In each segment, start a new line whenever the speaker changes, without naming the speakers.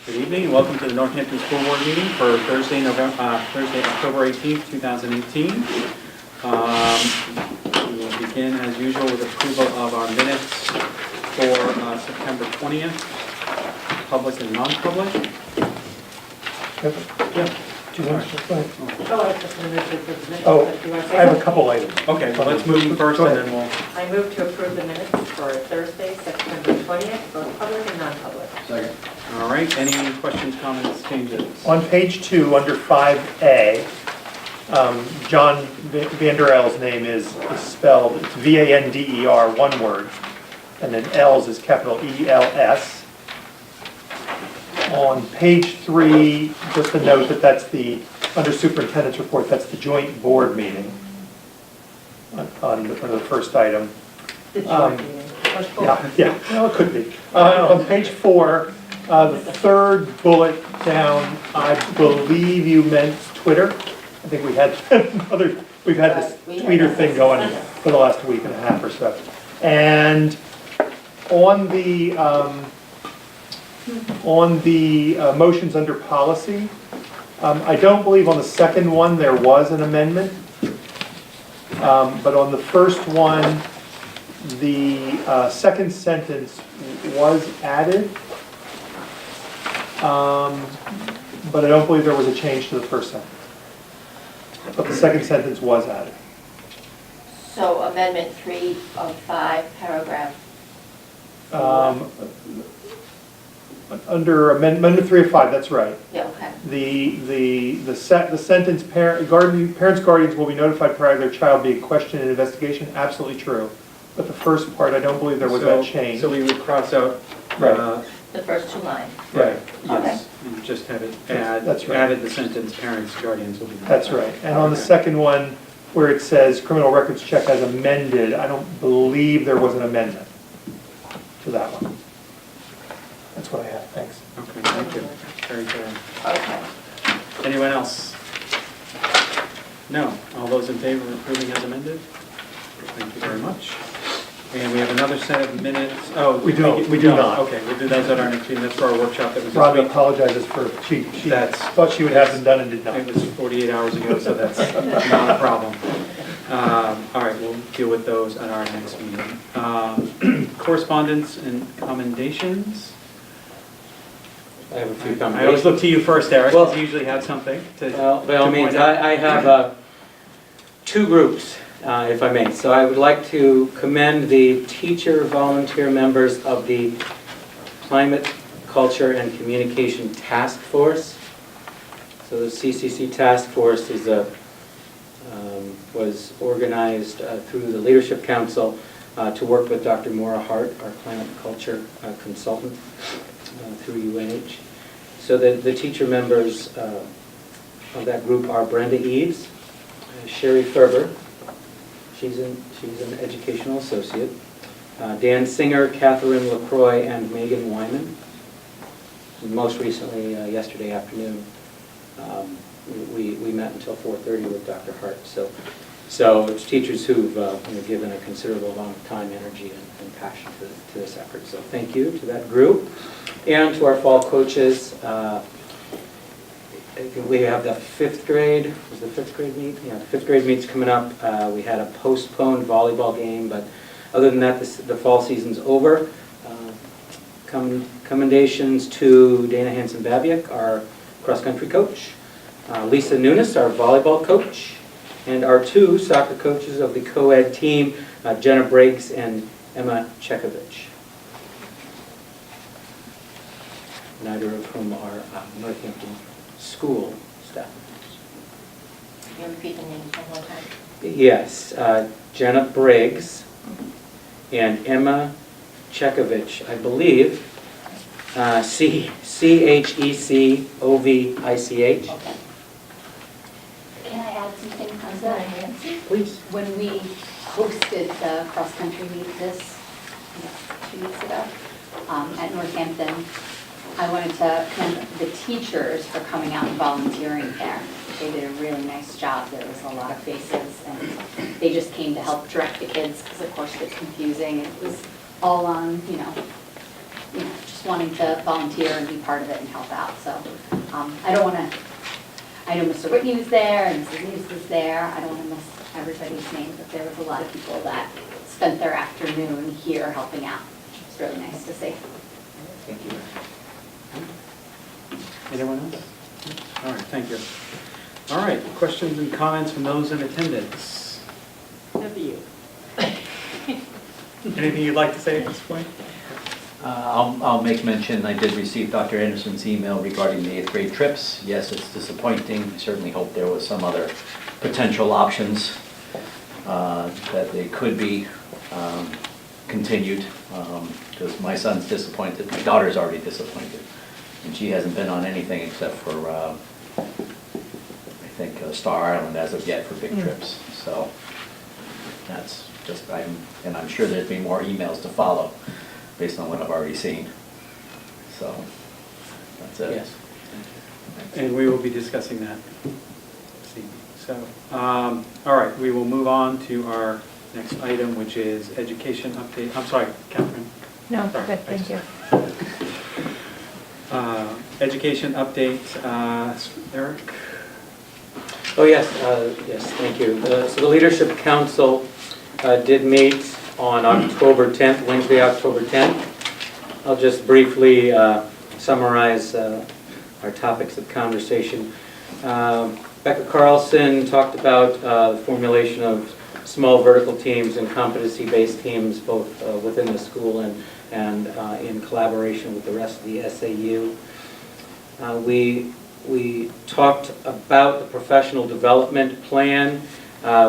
Good evening and welcome to the Northampton School Board meeting for Thursday, October 18th, 2018. We will begin as usual with approval of our minutes for September 20th, public and non-public. Yeah.
Do you want to go ahead?
Oh,
I have a couple items.
Okay, well, let's move first and then we'll...
I move to approve the minutes for Thursday, September 20th, both public and non-public.
Second.
All right, any questions, comments, changes?
On page 2, under 5A, John Vanderel's name is spelled, it's V-A-N-D-E-R, one word, and then L's is capital E-L-S. On page 3, just a note that that's the, under superintendent's report, that's the joint board meeting on the first item.
The joint meeting.
Yeah, well, it could be. On page 4, the third bullet down, I believe you meant Twitter. I think we've had this tweeter thing going for the last week and a half or so. And on the motions under policy, I don't believe on the second one there was an amendment. But on the first one, the second sentence was added. But I don't believe there was a change to the first sentence. But the second sentence was added.
So amendment 3 of 5, paragraph.
Under amendment 3 of 5, that's right.
Yeah, okay.
The sentence, parents, guardians will be notified prior to their child being questioned in investigation, absolutely true. But the first part, I don't believe there was that change.
So we would cross out...
Right.
The first 2 lines.
Right.
Yes, and just have it
That's right.
added the sentence, parents, guardians will be...
That's right. And on the second one, where it says criminal records check as amended, I don't believe there was an amendment to that one. That's what I have. Thanks.
Okay, thank you. Very good.
Okay.
Anyone else? No. All those in favor of approving as amended? Thank you very much. And we have another set of minutes. Oh,
We do not.
Okay, we'll do those at our next meeting. That's for our workshop that was this
Robbie
week.
apologizes for, she thought she would have them done and did not.
It was 48 hours ago, so that's not a problem. All right, we'll deal with those at our next meeting. Correspondence and commendations.
I have a few
I always
comments.
look to you first, Eric,
Well-
because you usually have something to...
By all
to
means,
point out.
I have 2 groups, if I may. So I would like to commend the teacher volunteer members of the Climate, Culture, and Communication Task Force. So the CCC Task Force is was organized through the Leadership Council to work with Dr. Maura Hart, our climate and culture consultant through UNH. So the teacher members of that group are Brenda Eves, Sherry Ferber, she's an educational associate, Dan Singer, Catherine LaCroix, and Megan Wyman. And most recently, yesterday afternoon, we met until 4:30 with Dr. Hart. So it's teachers who've given a considerable amount of time, energy, and passion to this effort. So thank you to that group. And to our fall coaches, we have the 5th grade, was the 5th grade meet? Yeah, the 5th grade meet's coming up. We had a postponed volleyball game, but other than that, the fall season's over. Commendations to Dana Hansen-Babiak, our cross-country coach, Lisa Nunes, our volleyball coach, and our 2 soccer coaches of the co-ed team, Jenna Briggs and Emma Chekovich. Neither of whom are Northampton school staff.
Can you repeat the names one more time?
Yes, Jenna Briggs and Emma Chekovich, I believe, Checovich.
Okay. Can I add something on that, Nancy?
Please.
When we hosted the cross-country meet 2 weeks ago at Northampton, I wanted to commend the teachers for coming out and volunteering there. They did a really nice job. There was a lot of faces, and they just came to help direct the kids because, of course, it's confusing. It was all on, just just wanting to volunteer and be part of it and help out. So I don't want to, I know Mr. Whitney was there and Mrs. Neves was there. I don't want to miss everybody's name, but there was a lot of people that spent their afternoon here helping out. It's really nice to see.
Thank you.
Anyone else? All right, thank you. All right, questions and comments from those in attendance?
Have you?
Anything you'd like to say at this point?
I'll make mention, I did receive Dr. Anderson's email regarding the 8th grade trips. Yes, it's disappointing. I certainly hope there was some other potential options that they could be continued, because my son's disappointed, my daughter's already disappointed, and she hasn't been on anything except for, I think, Star Island as of yet for big trips. So that's just, and I'm sure there'd be more emails to follow based on what I've already seen. So that's it.
Yes.
And we will be discussing that this evening. So, all right, we will move on to our next item, which is education update. I'm sorry, Catherine.
No,
Sorry.
good, thank you.
Education update, Eric?
Oh, yes, yes, thank you. So the Leadership Council did meet on October 10th, Wednesday, October 10th. I'll just briefly summarize our topics of conversation. Becca Carlson talked about the formulation of small vertical teams and competency-based teams, both within the school and in collaboration with the rest of the SAU. We talked about the professional development plan,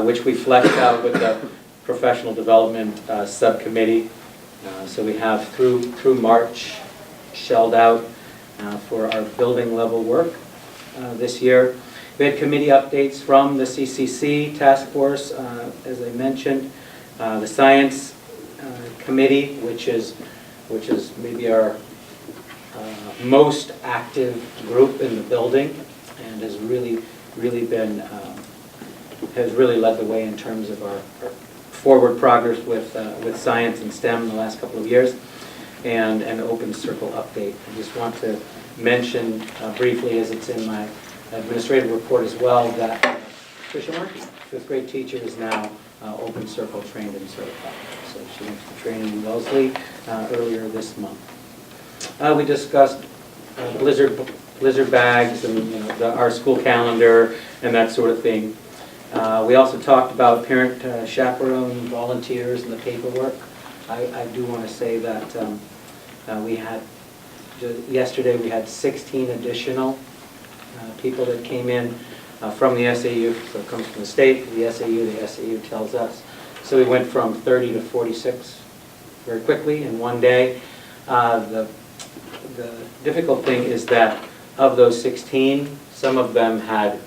which we fleshed out with the professional development subcommittee. So we have through March shelled out for our building level work this year. We had committee updates from the CCC task force, as I mentioned, the science committee, which is maybe our most active group in the building, and has really been has really led the way in terms of our forward progress with science and STEM in the last couple of years, and an open circle update. I just want to mention briefly, as it's in my administrative report as well, that Tricia Markey, 5th grade teacher, is now open circle trained and certified. So she went to training in Wellesley earlier this month. We discussed blizzard bags and our school calendar and that sort of thing. We also talked about parent chaperone volunteers and the paperwork. I do want to say that we had, yesterday we had 16 additional people that came in from the SAU, so it comes from the state, the SAU tells us. So we went from 30 to 46 very quickly in one day. The difficult thing is that of those 16, some of them had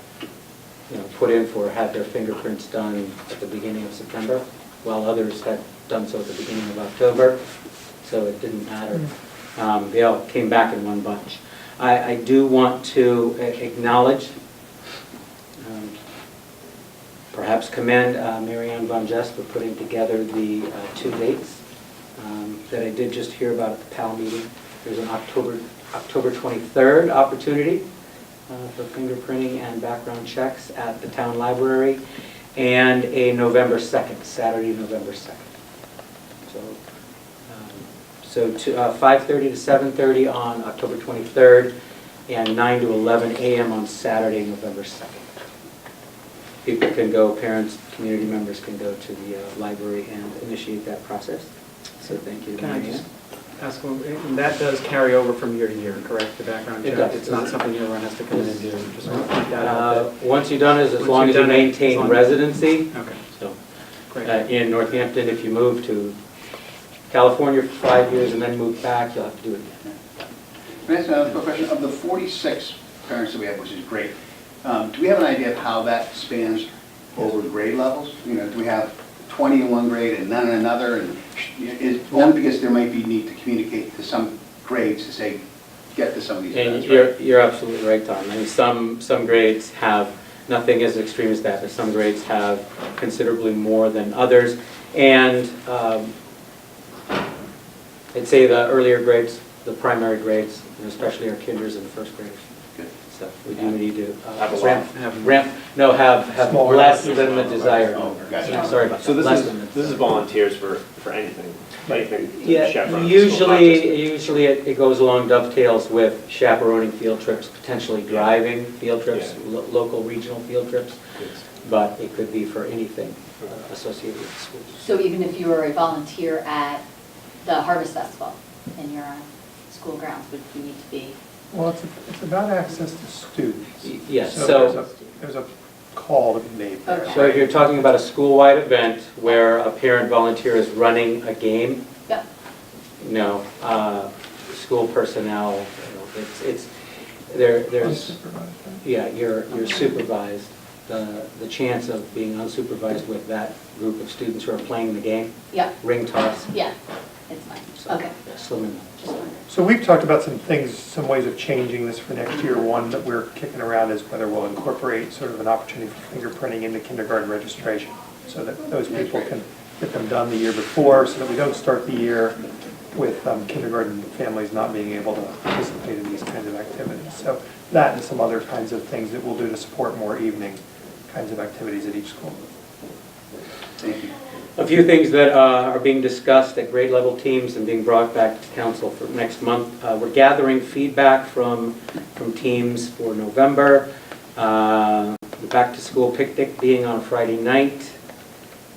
had their fingerprints done at the beginning of September, while others had done so at the beginning of October, so it didn't matter. They all came back in one bunch. I do want to acknowledge, perhaps commend Marianne Von Jess for putting together the 2 dates that I did just hear about at the PAL meeting. There's an October 23rd opportunity for fingerprinting and background checks at the town library, and a November 2nd, Saturday, November 2nd. So 5:30 to 7:30 on October 23rd, and 9 to 11 a.m. on Saturday, November 2nd. People can go, parents, community members can go to the library and initiate that process. So thank you.
Can I just ask, and that does carry over from year to year, correct, the background
It
check?
does.
It's not something everyone has to come in and do, just want to point that out.
Once you've done it, as
Once
long
you've
as you
done it, as
maintain
long-
residency.
Okay,
So
great.
in Northampton, if you move to California for 5 years and then move back, you'll have to do it again.
Can I ask another quick question? Of the 46 parents that we have, which is great, do we have an idea of how that spans over grade levels? Do we have 20 in one grade and none in another? And only because there might be need to communicate to some grades to say, get to some of these
And
events, right?
you're absolutely right, Tom. I mean, some grades have nothing as extreme as that, but some grades have considerably more than others. And I'd say the earlier grades, the primary grades, and especially our kinders and first graders.
Good.
So we do need to
Have a lot.
have
Smaller.
less than the desired
Oh,
number.
gotcha.
Sorry about that.
So this
Less
is,
than the
this is
desired.
volunteers for anything to
Yeah,
chaperone the school, not just-
usually it goes along dovetails with chaperoning field trips, potentially driving field trips, local regional field trips, but it could be for anything associated with schools.
So even if you were a volunteer at the Harvest Festival and you're on school grounds, would you need to be?
Well, it's about access to students.
Yes,
There's a call to be made there.
Okay.
So if you're talking about a school-wide event where a parent volunteer is running a game,
Yep.
no, school personnel, it's, there's,
Unsupervised, right?
yeah, you're supervised. The chance of being unsupervised with that group of students who are playing the game,
Yep,
ring toss,
yeah, it's fine.
so
Okay,
slim enough.
just wondering.
So we've talked about some things, some ways of changing this for next year. One that we're kicking around is whether we'll incorporate sort of an opportunity for fingerprinting into kindergarten registration, so that those people can get them done the year before, so that we don't start the year with kindergarten families not being able to participate in these kinds of activities. So that and some other kinds of things that we'll do to support more evening kinds of activities at each school.
Thank you.
A few things that are being discussed at grade level teams and being brought back to council for next month. We're gathering feedback from teams for November. The back to school picnic being on Friday night.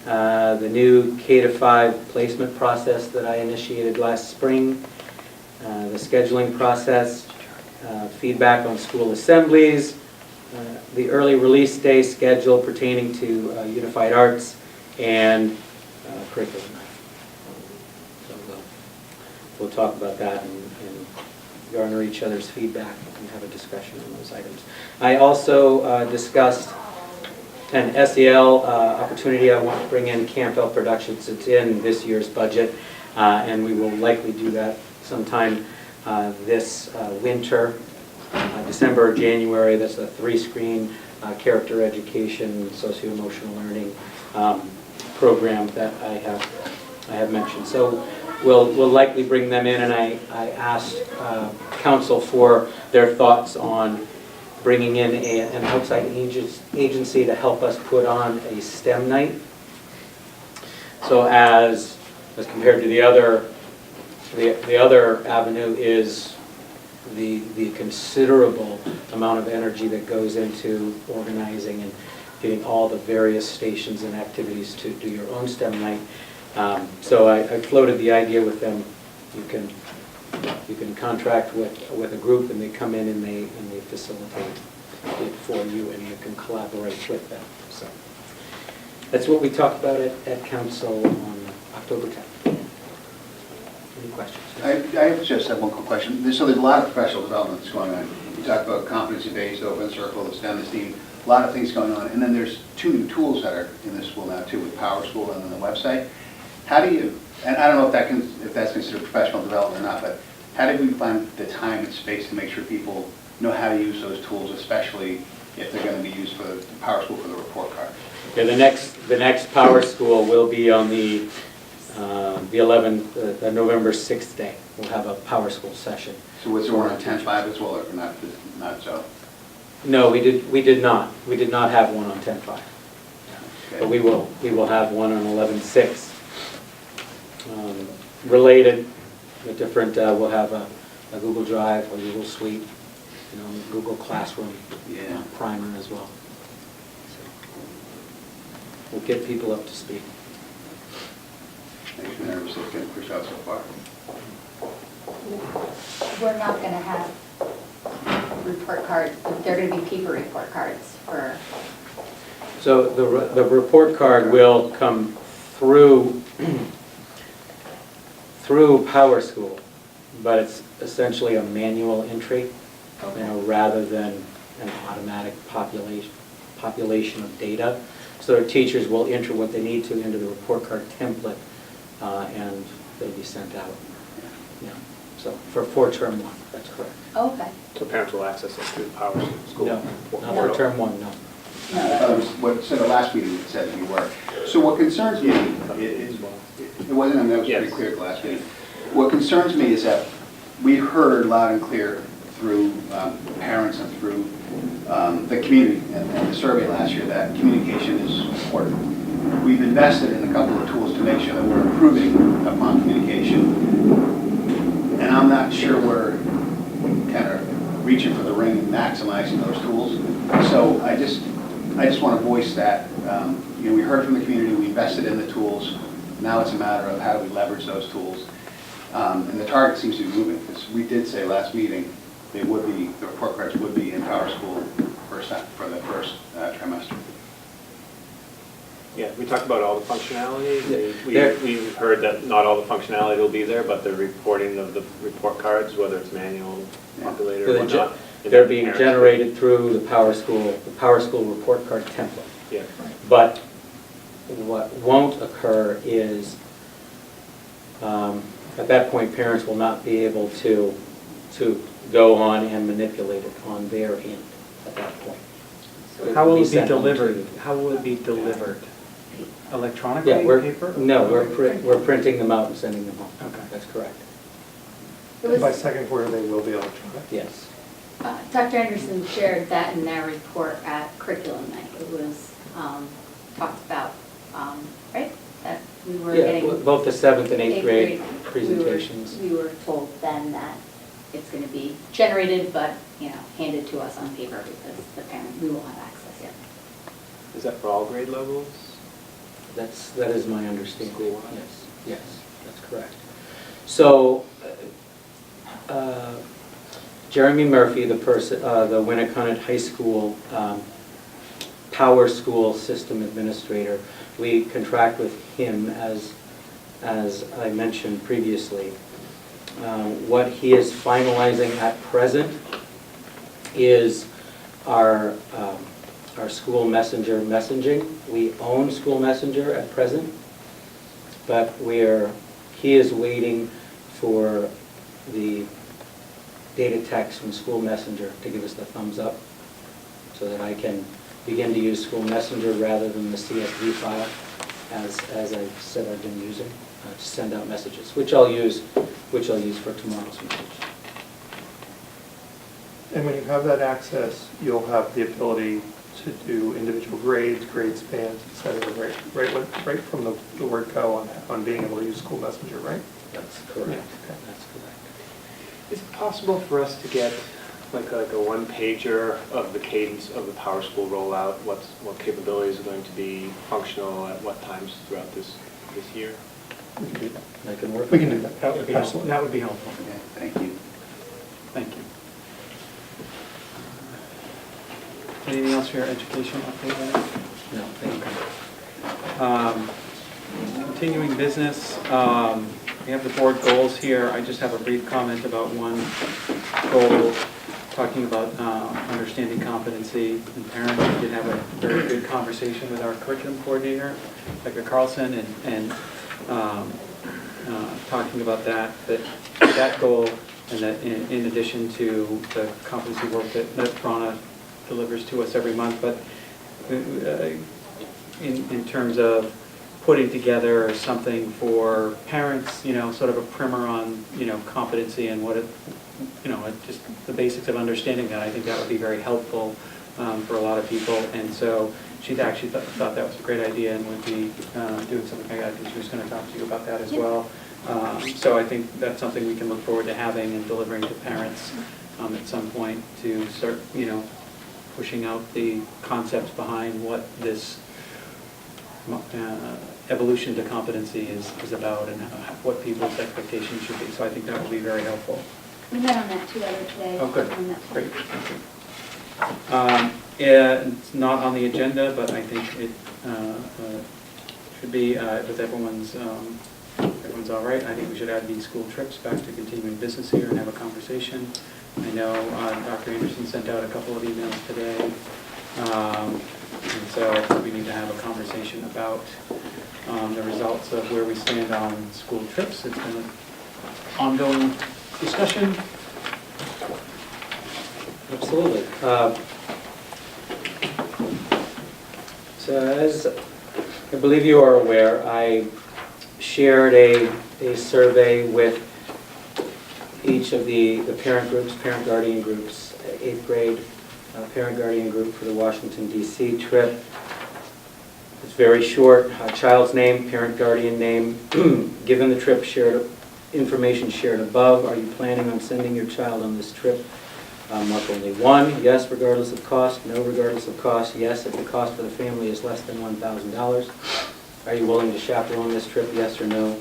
The new K-5 placement process that I initiated last spring. The scheduling process. Feedback on school assemblies. The early release day schedule pertaining to Unified Arts and curriculum. So we'll talk about that and garner each other's feedback and have a discussion on those items. I also discussed an SEL opportunity. I want to bring in Campbell Productions. It's in this year's budget, and we will likely do that sometime this winter, December or January. That's a 3-screen character education, socio-emotional learning program that I have mentioned. So we'll likely bring them in, and I asked council for their thoughts on bringing in an outside agency to help us put on a STEM night. So as compared to the other avenue is the considerable amount of energy that goes into organizing and getting all the various stations and activities to do your own STEM night. So I floated the idea with them. You can contract with a group, and they come in and they facilitate it for you, and you can collaborate with them. So that's what we talked about at council on October 10th. Any questions?
I just have one quick question. So there's a lot of professional development that's going on. You talk about competency-based, open circle, the STEM, the STEAM, a lot of things going on. And then there's 2 new tools that are in this school now too, with Power School and then the website. How do you, and I don't know if that's considered professional development or not, but how do we find the time and space to make sure people know how to use those tools, especially if they're going to be used for the Power School for the report card?
Yeah, the next Power School will be on the 11th, November 6th day. We'll have a Power School session.
So was there one on 10.5 as well, or not so?
No, we did not. We did not have one on 10.5. But we will have one on 11.6. Related, but different, we'll have a Google Drive or Google Suite, Google Classroom primer as well. So we'll get people up to speed.
Makes me nervous it's getting pushed out so far.
We're not going to have report cards, they're going to be paper report cards for,
So the report card will come through Power School, but it's essentially a manual entry, rather than an automatic population of data. So the teachers will enter what they need to into the report card template, and they'll be sent out. Yeah. So for term 1, that's correct.
okay.
So parents will access it through the Power School.
No, not for term 1, no.
I thought it was what, so the last meeting it said we were. So what concerns me is, it wasn't, I mean, that was pretty clear at the last meeting. What concerns me is that we heard loud and clear through parents and through the community and the survey last year that communication is important. We've invested in a couple of tools to make sure that we're improving upon communication. And I'm not sure we're kind of reaching for the ring and maximizing those tools. So I just want to voice that, we heard from the community, we invested in the tools. Now it's a matter of how do we leverage those tools. And the target seems to be moving, because we did say last meeting, the report cards would be in Power School for the first trimester.
Yeah, we talked about all the functionality.
There-
We heard that not all the functionality will be there, but the reporting of the report cards, whether it's manual, populated or whatnot.
They're being generated through the Power School report card template.
Yeah.
But what won't occur is, at that point, parents will not be able to go on and manipulate it on their end at that point. So
How will
be
it be
sent on to
delivered?
you.
How will it be delivered? Electronically,
Yeah,
paper?
we're printing them out and sending them home.
Okay.
That's correct.
It was,
By second quarter, they will be electronic.
Yes.
Dr. Anderson shared that in their report at curriculum night. It was talked about, right? That we were
Yeah,
getting.
both the 7th and 8th
eighth
grade
grade,
presentations.
We were told then that it's going to be generated, but, handed to us on paper because the parent, we won't have access yet.
Is that for all grade levels?
That is my understanding. Yes, that's correct. So, Jeremy Murphy, the Winnicott High School Power School System Administrator, we contract with him as I mentioned previously. What he is finalizing at present is our school messenger messaging. We own School Messenger at present, but he is waiting for the data text from School Messenger to give us the thumbs up so that I can begin to use School Messenger rather than the CSV file as I said I've been using to send out messages, which I'll use for tomorrow's message.
And when you have that access, you'll have the ability to do individual grades, grade spans, et cetera, right from the word go on being able to use School Messenger, right?
That's correct.
Yeah, okay.
That's correct.
Is it possible for us to get like a one-pager of the cadence of the Power School rollout? What capabilities are going to be functional at what times throughout this year?
We can do that.
That can work.
We can do that.
That would be helpful.
Absolutely.
That would be helpful.
Okay, thank you.
Thank you. Anything else for your education update? Ed?
No, thank you.
Continuing business, we have the board goals here. I just have a brief comment about one goal, talking about understanding competency in parents. We did have a very good conversation with our curriculum coordinator, Becca Carlson, and talking about that goal, and that in addition to the competency work that Rana delivers to us every month, but in terms of putting together something for parents, sort of a primer on, competency and what it, just the basics of understanding that. I think that would be very helpful for a lot of people. And so she actually thought that was a great idea and would be doing something like that. I think she was going to talk to you about that as well. So I think that's something we can look forward to having and delivering to parents at some point to start, pushing out the concepts behind what this evolution to competency is about and what people's expectations should be. So I think that will be very helpful.
We met on that today.
Oh, good.
On that
Great. Thank you. It's not on the agenda, but I think it should be, with everyone's all right. I think we should add these school trips back to continuing business here and have a conversation. I know Dr. Anderson sent out a couple of emails today. And so we need to have a conversation about the results of where we stand on school trips. It's been an ongoing discussion.
Absolutely. So as I believe you are aware, I shared a survey with each of the parent groups, parent guardian groups, 8th grade parent guardian group for the Washington DC trip. It's very short, child's name, parent guardian name, given the trip information shared above, are you planning on sending your child on this trip? Mark only 1, yes, regardless of cost, no, regardless of cost, yes, if the cost for the family is less than $1,000. Are you willing to chaperone this trip, yes or no?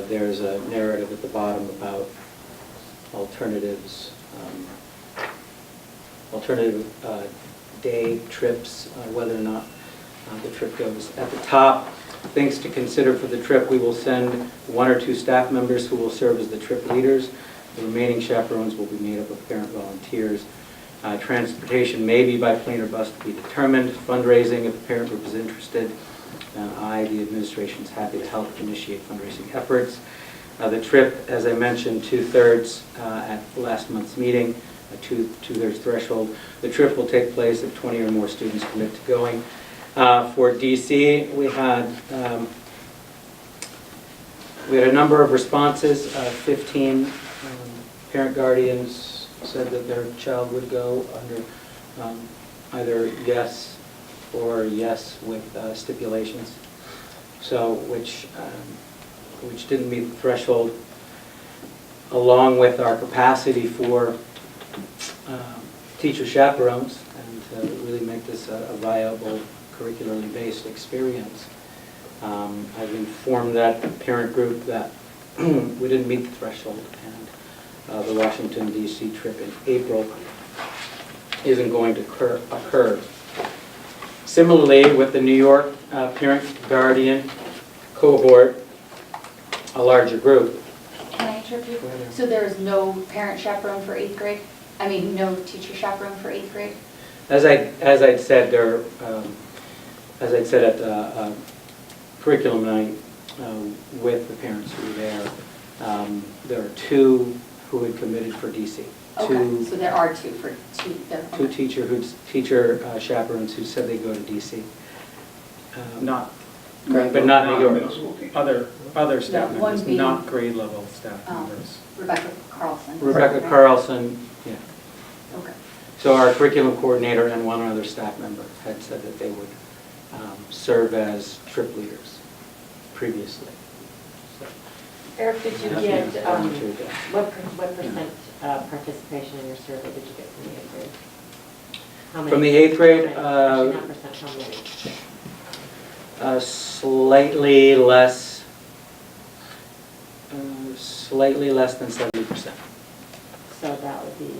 There's a narrative at the bottom about alternatives, alternative day trips, whether or not the trip goes. At the top, things to consider for the trip, we will send 1 or 2 staff members who will serve as the trip leaders. The remaining chaperones will be made up of parent volunteers. Transportation may be by plane or bus to be determined. Fundraising, if a parent group is interested. The administration is happy to help initiate fundraising efforts. The trip, as I mentioned, 2/3 at last month's meeting, a 2/3 threshold. The trip will take place if 20 or more students commit to going. For DC, we had a number of responses. 15 parent guardians said that their child would go under either yes or yes with stipulations, so which didn't meet the threshold, along with our capacity for teacher chaperones and to really make this a viable curricularly based experience. I've informed that parent group that we didn't meet the threshold, and the Washington DC trip in April isn't going to occur. Similarly, with the New York parent guardian cohort, a larger group.
Can I interrupt you? So there is no parent chaperone for 8th grade? I mean, no teacher chaperone for 8th grade?
As I'd said at curriculum night with the parents who were there, there are 2 who had committed for DC.
Okay, so there are 2 for 2.
Two teacher chaperones who said they go to DC.
Not,
But not New York.
Middle school teacher.
other staff
No, one
members,
being-
not grade level staff members.
Rebecca Carlson.
Rebecca
Right?
Carlson, yeah.
Okay.
So our curriculum coordinator and 1 other staff member had said that they would serve as trip leaders previously.
Eric, did you
That's
get,
been volunteered there.
what percent participation in your survey did you get from the 8th grade? How many?
From the 8th grade,
Actually, not percent, how many?
slightly less than 70%.
So that would be,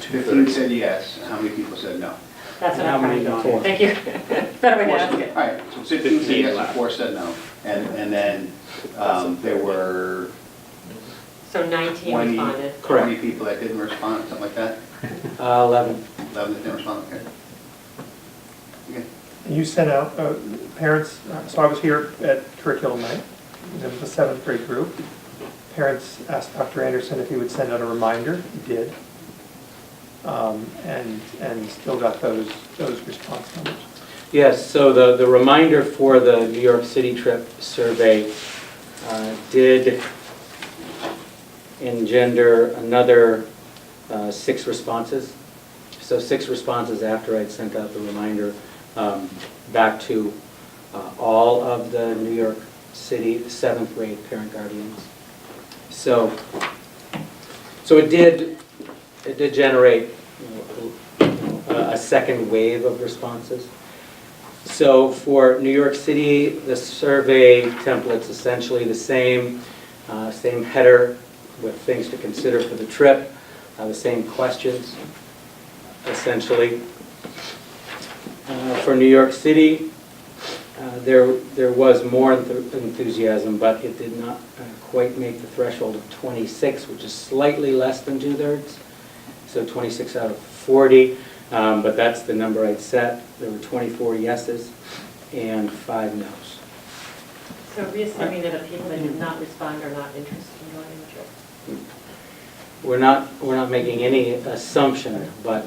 15 said yes, how many people said no?
that's what
How
I'm trying
many
to
not?
get to. Thank you. Better way to ask it.
All right, so 15 said yes and 4 said no. And then there were
So 19
20
responded.
20 people that didn't respond, something like that?
11.
11 that didn't respond, okay. Okay.
You sent out parents, so I was here at curriculum night, it was the 7th grade group. Parents asked Dr. Anderson if he would send out a reminder, he did. And still got those response numbers.
Yes, so the reminder for the New York City trip survey did engender another 6 responses. So 6 responses after I'd sent out the reminder back to all of the New York City 7th grade parent guardians. So it did generate a second wave of responses. So for New York City, the survey template's essentially the same header with things to consider for the trip, the same questions, essentially. For New York City, there was more enthusiasm, but it did not quite make the threshold of 26, which is slightly less than 2/3. So 26 out of 40, but that's the number I'd set. There were 24 yeses and 5 nos.
So reassuming that the people that did not respond are not interested in going on the trip.
We're not making any assumption, but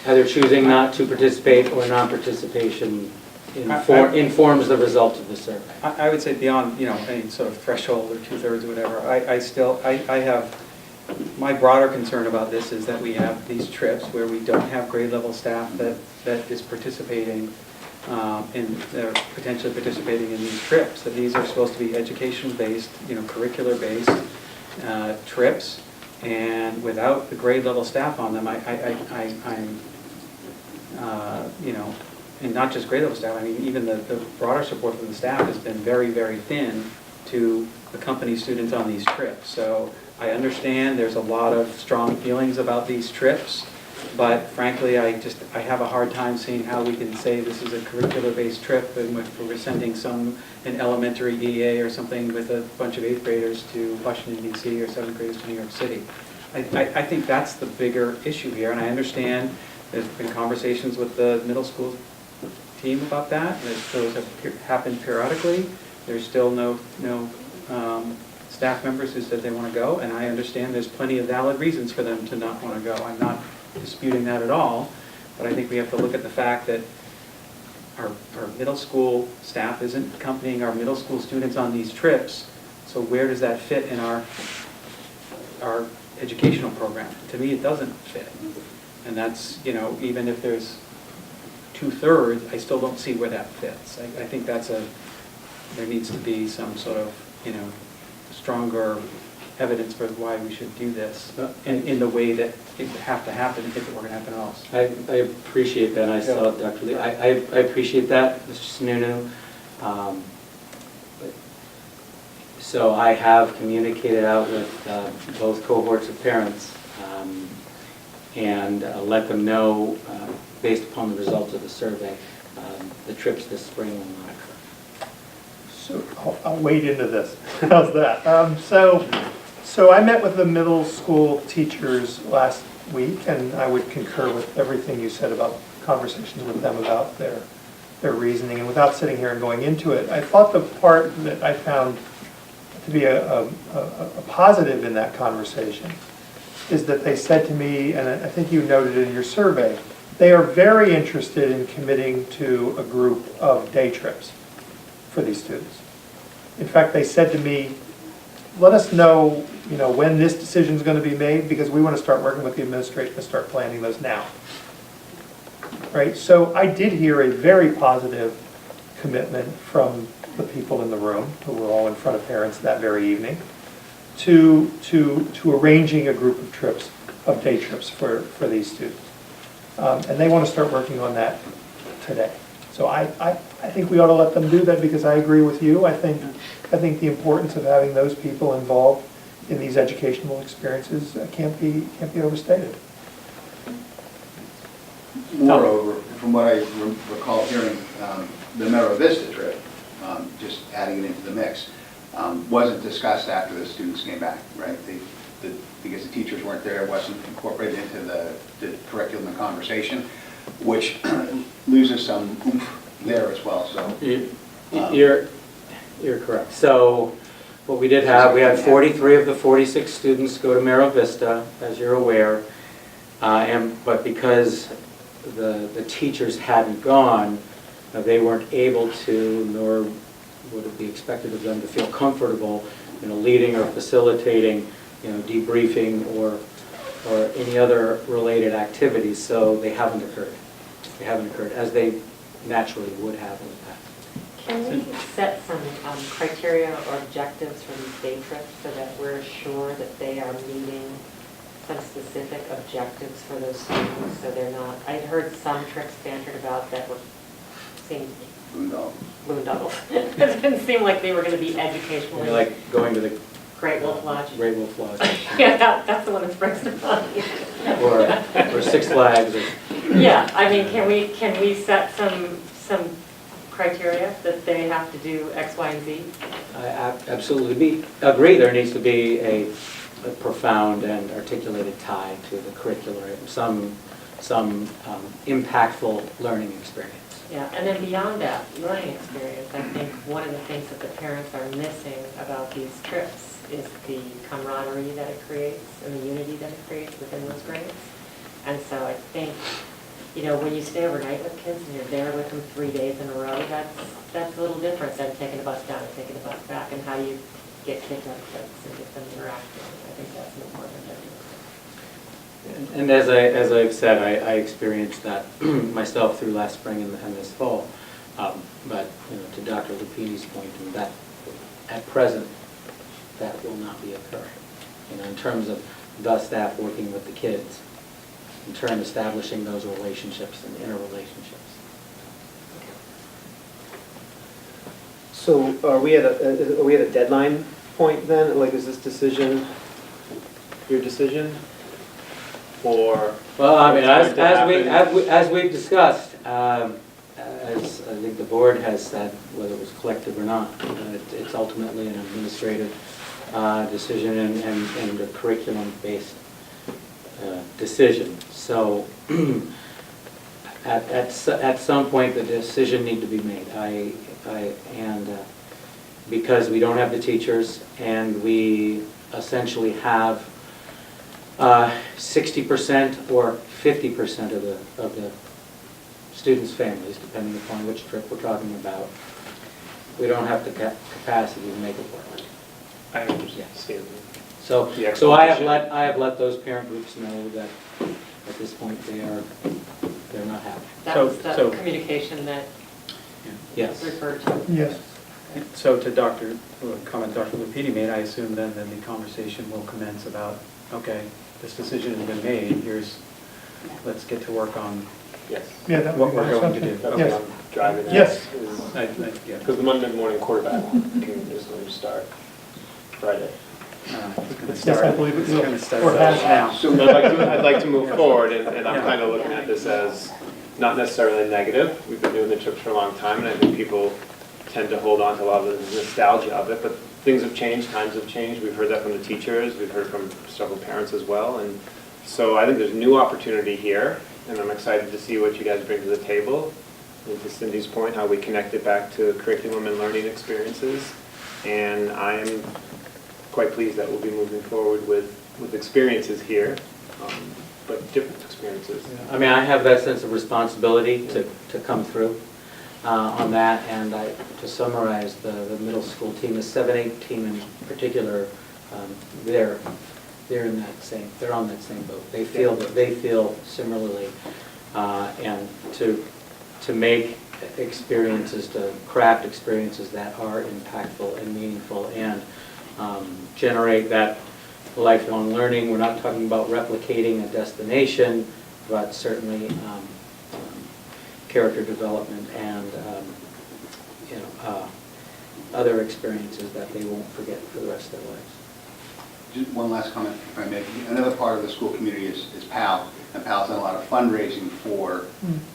either choosing not to participate or non-participation informs the result of the survey.
I would say beyond, any sort of threshold or two-thirds or whatever, I have, my broader concern about this is that we have these trips where we don't have grade level staff that is participating, they're potentially participating in these trips. That these are supposed to be education-based, curricular-based trips, and without the grade level staff on them, I'm, and not just grade level staff, I mean, even the broader support from the staff has been very, very thin to accompany students on these trips. So I understand there's a lot of strong feelings about these trips, but frankly, I have a hard time seeing how we can say this is a curricular-based trip and if we're sending an elementary EA or something with a bunch of 8th graders to Washington DC or 7th graders to New York City. I think that's the bigger issue here, and I understand there's been conversations with the middle school team about that. Those have happened periodically. There's still no staff members who said they want to go, and I understand there's plenty of valid reasons for them to not want to go. I'm not disputing that at all, but I think we have to look at the fact that our middle school staff isn't accompanying our middle school students on these trips, so where does that fit in our educational program? To me, it doesn't fit. And that's, even if there's 2/3, I still don't see where that fits. I think there needs to be some sort of, stronger evidence for why we should do this in the way that it would have to happen if it were going to happen else.
I appreciate that. I saw it, Dr. Lee. I appreciate that, Mr. Sununu. So I have communicated out with both cohorts of parents and let them know, based upon the results of the survey, the trips this spring will not occur.
So I'll wade into this. How's that? So I met with the middle school teachers last week, and I would concur with everything you said about conversations with them about their reasoning. And without sitting here and going into it, I thought the part that I found to be a positive in that conversation is that they said to me, and I think you noted in your survey, they are very interested in committing to a group of day trips for these students. In fact, they said to me, let us know, when this decision is going to be made, because we want to start working with the administration to start planning those now. Right? So I did hear a very positive commitment from the people in the room, who were all in front of parents that very evening, to arranging a group of trips, of day trips for these students. And they want to start working on that today. So I think we ought to let them do that, because I agree with you. I think the importance of having those people involved in these educational experiences can't be overstated.
Moreover, from what I recall hearing, the Mero Vista trip, just adding it into the mix, wasn't discussed after the students came back, right? Because the teachers weren't there, it wasn't incorporated into the curriculum and conversation, which loses some oomph there as well. So
You're correct. So what we did have, we had 43 of the 46 students go to Mero Vista, as you're aware, but because the teachers hadn't gone, they weren't able to, nor would it be expected of them to feel comfortable, leading or facilitating, debriefing or any other related activities. So they haven't occurred. They haven't occurred as they naturally would have in the past.
Can we set some criteria or objectives for these day trips so that we're sure that they are meeting some specific objectives for those students, so they're not, I heard some trips bantered about that were, seemed boondoggles. It didn't seem like they were going to be educationally.
Like going to the
Great Wolf Lodge.
Great Wolf Lodge.
Yeah, that's the one that springs to mind.
or Six Flags.
Yeah, I mean, can we set some criteria that they have to do X, Y, and Z?
I absolutely agree. There needs to be a profound and articulated tie to the curriculum, some impactful learning experience.
Yeah, and then beyond that, learning experience, I think one of the things that the parents are missing about these trips is the camaraderie that it creates and the unity that it creates within those grades. And so I think you know, when you stay overnight with kids and you're there with them 3 days in a row, that's a little different than taking a bus down and taking a bus back, and how you get kids on trips and get them interacting. I think that's an important thing.
And as I've said, I experienced that myself through last spring and this fall. But, you know, to Dr. Lupini's point, and that at present, that will not be occurring. You know, in terms of the staff working with the kids, in terms of establishing those relationships and interrelationships.
So are we at a deadline point then? Like, is this decision your decision? Or?
Well, I mean,
what's going to happen?
as we've discussed, as I think the board has said, whether it was collective or not, it's ultimately an administrative decision and a curriculum-based decision. So at some point, the decision need to be made. Because we don't have the teachers and we essentially have 60% or 50% of the students' families, depending upon which trip we're talking about, we don't have the capacity to make it work.
I understand.
So I have let those parent groups know that at this point they're not happy.
That was the communication that
Yes.
referred to.
Yes.
So to comment Dr. Lupini made, I assume then that the conversation will commence about, okay, this decision has been made, let's get to work on
Yes.
Yeah, that
what
would be
we're
my
going to do.
assumption.
That's
Yes.
what I'm driving at.
Yes.
Yeah.
Because the Monday morning quarterback is going to start Friday.
It's going to
Yes,
start.
I believe it
It's
will.
going to start
Or has.
now.
So
I'd like to move forward, and I'm
Yeah.
kind of looking at this as not necessarily negative. We've been doing the trips for a long time, and I think people tend to hold on to a lot of the nostalgia of it, but things have changed, times have changed. We've heard that from the teachers, we've heard from several parents as well, and so I think there's new opportunity here, and I'm excited to see what you guys bring to the table. And to Cindy's point, how we connect it back to curriculum and learning experiences, and I'm quite pleased that we'll be moving forward with experiences here, but different experiences.
I mean, I have that sense of responsibility to come through on that, and to summarize, the middle school team, the 7-8 team in particular, they're in that same, they're on that same boat. They feel similarly, and to make experiences, to craft experiences that are impactful and meaningful and generate that lifelong learning. We're not talking about replicating a destination, but certainly character development and other experiences that they won't forget for the rest of their lives.
Just one last comment, if I may. Another part of the school community is PAL, and PAL's done a lot of fundraising for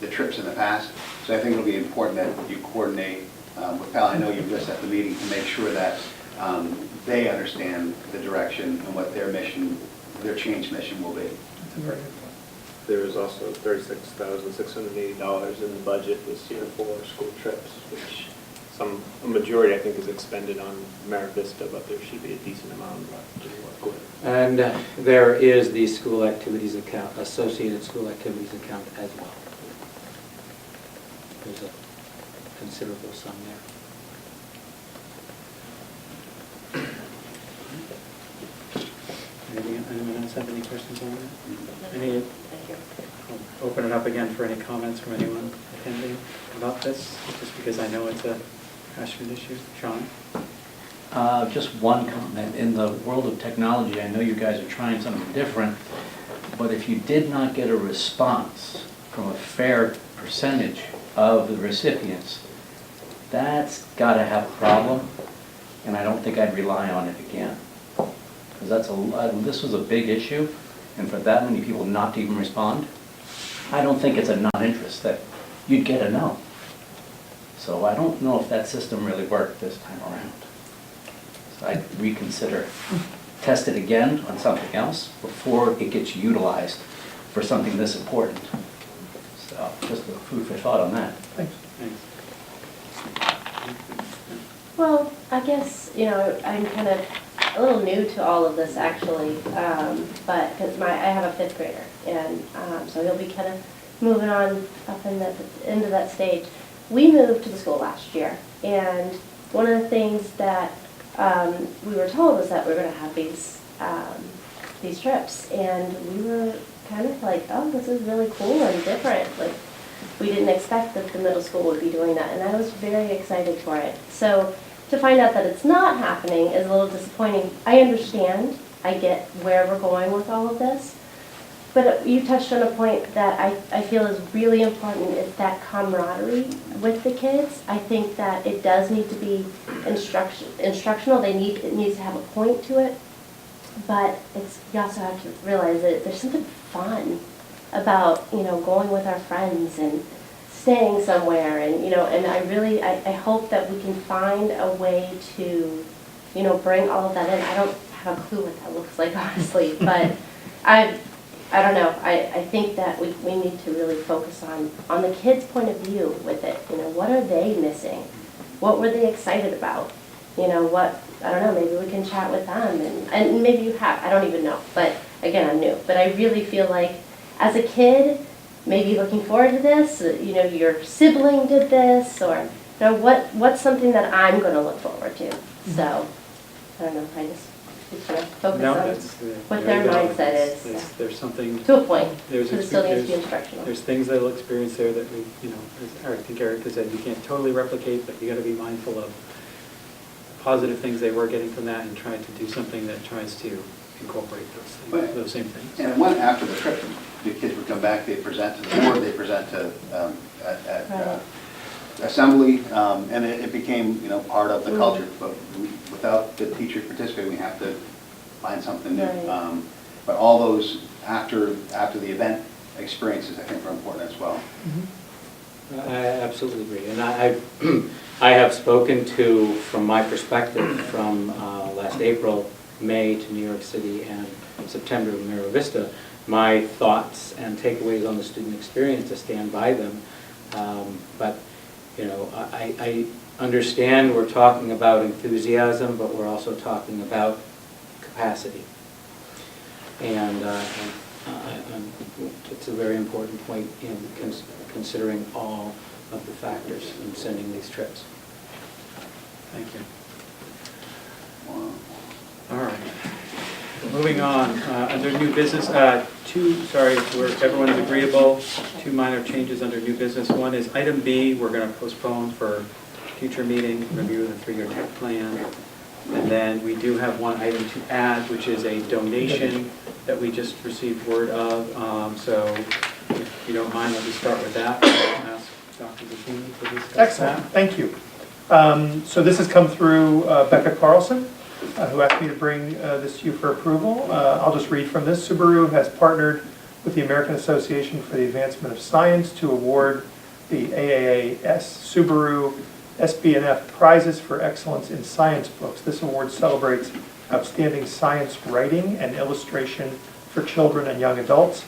the trips in the past. So I think it'll be important that you coordinate with PAL. I know you're just at the meeting to make sure that they understand the direction and what their mission, their change mission will be.
That's a very good point.
There is also $36,680 in the budget this year for school trips, which a majority I think is expended on Mara Vista, but there should be a decent amount to work with.
And there is the school activities account, associated school activities account as well. There's a considerable sum there. Anyone else have any questions on that? Any?
Thank you.
I'll open it up again for any comments from anyone attending about this, just because I know it's a passionate issue. Sean?
Just one comment. In the world of technology, I know you guys are trying something different, but if you did not get a response from a fair percentage of the recipients, that's got to have a problem, and I don't think I'd rely on it again. Because this was a big issue, and for that many people not to even respond, I don't think it's a non-interest that you'd get a no. So I don't know if that system really worked this time around. So I'd reconsider, test it again on something else before it gets utilized for something this important. So just a food for thought on that.
Thanks.
Well, I guess, I'm kind of a little new to all of this actually, but because I have a 5th grader, and so he'll be kind of moving on up into that stage, we moved to the school last year, and one of the things that we were told was that we're going to have these trips, and we were kind of like, oh, this is really cool and different. Like, we didn't expect that the middle school would be doing that, and I was very excited for it. So to find out that it's not happening is a little disappointing. I understand, I get where we're going with all of this, but you touched on a point that I feel is really important, is that camaraderie with the kids. I think that it does need to be instructional. It needs to have a point to it, but you also have to realize that there's something fun about, going with our friends and staying somewhere, and, and I hope that we can find a way to, bring all of that in. I don't have a clue what that looks like, honestly, but I don't know. I think that we need to really focus on the kids' point of view with it. What are they missing? What were they excited about? I don't know, maybe we can chat with them, and maybe you have, I don't even know. But again, I'm new. But I really feel like as a kid, maybe looking forward to this, your sibling did this, or what's something that I'm going to look forward to? So, I don't know, I just kind of focus on what their mindset is.
There's something.
To a point,
There's
because it still needs to be instructional.
There's things they'll experience there that we, as I think Erica said, you can't totally replicate, but you got to be mindful of positive things they were getting from that and try to do something that tries to incorporate those same things.
And when after the trip, the kids would come back, they present to the board, they present to, at assembly, and it became, part of the culture. But without the teachers participating, we have to find something new.
Right.
But all those after the event experiences, I think, are important as well.
I absolutely agree. And I have spoken to, from my perspective, from last April, May to New York City, and September to Mira Vista, my thoughts and takeaways on the student experience, to stand by them. But, I understand we're talking about enthusiasm, but we're also talking about capacity. And it's a very important point in considering all of the factors in sending these trips.
Thank you. All right. Moving on, under new business, where everyone is agreeable, 2 minor changes under new business. One is item B, we're going to postpone for future meeting, review of the 3-year tech plan. And then we do have one item to add, which is a donation that we just received word of. So if you don't mind, let me start with that. I'll ask Dr. Bikini to discuss
Excellent,
that.
thank you. So this has come through Becca Carlson, who asked me to bring this to you for approval. I'll just read from this. Subaru has partnered with the American Association for the Advancement of Science to award the AAAS Subaru SB&F prizes for excellence in science books. This award celebrates outstanding science writing and illustration for children and young adults.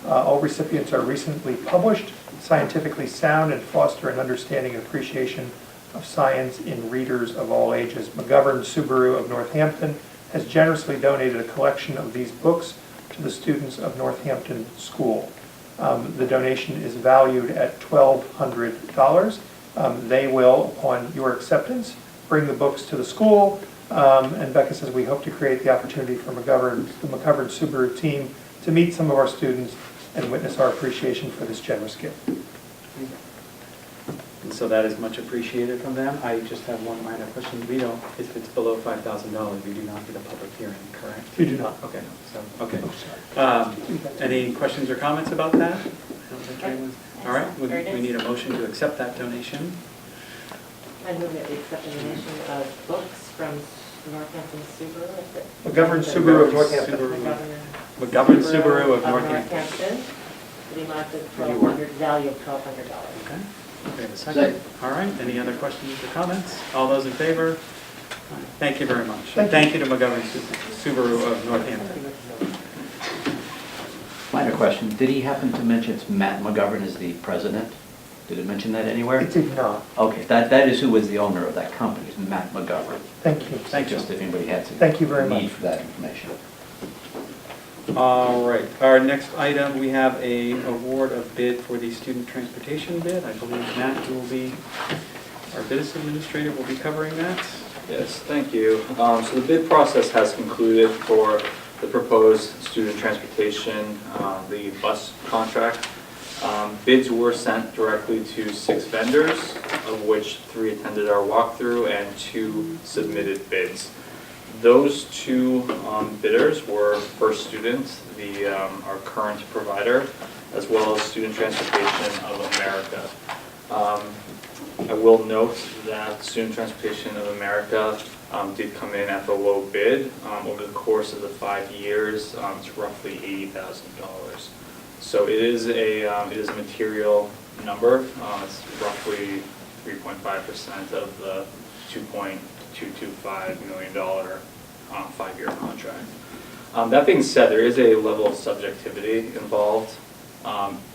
All recipients are recently published, scientifically sound, and foster an understanding and appreciation of science in readers of all ages. McGovern Subaru of Northampton has generously donated a collection of these books to the students of Northampton School. The donation is valued at $1,200. They will, upon your acceptance, bring the books to the school, and Becca says we hope to create the opportunity for the McGovern Subaru team to meet some of our students and witness our appreciation for this generous gift.
And so that is much appreciated from them. I just have one minor question. We don't, if it's below $5,000, we do not need a public hearing, correct?
You do not.
Okay, okay.
Oh,
Any questions or comments about that? I don't think anyone's. All right, we need a motion to accept that donation.
I move that we accept the donation of books from Northampton Subaru. Is it?
McGovern Subaru of Northampton.
McGovern Subaru of Northampton.
For the amount of $1,200, value of $1,200.
Okay. We have a second. All right, any other questions or comments? All those in favor? All right, thank you very much. Thank you to McGovern Subaru of Northampton.
Minor question, did he happen to mention it's Matt McGovern is the president? Did it mention that anywhere?
It did not.
Okay, that is who was the owner of that company, is Matt McGovern.
Thank you.
Thank you.
Just if anybody had some
Thank you very much.
need for that information.
All right, our next item, we have a award of bid for the student transportation bid. I believe Matt will be, our business administrator will be covering that.
Yes, thank you. So the bid process has concluded for the proposed student transportation, the bus contract. Bids were sent directly to 6 vendors, of which 3 attended our walkthrough and 2 submitted bids. Those 2 bidders were First Student, our current provider, as well as Student Transportation of America. I will note that Student Transportation of America did come in at the low bid. Over the course of the 5 years, it's roughly $80,000. So it is a material number. It's roughly 3.5% of the $2.225 million 5-year contract. That being said, there is a level of subjectivity involved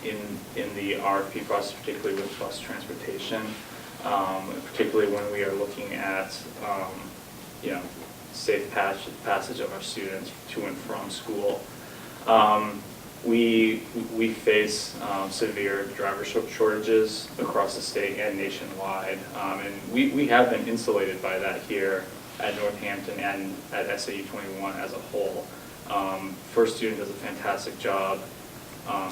in the RFP process, particularly with bus transportation, particularly when we are looking at safe passage of our students to and from school. We face severe driver shortages across the state and nationwide, and we have been insulated by that here at Northampton and at SAU 21 as a whole. First Student does a fantastic job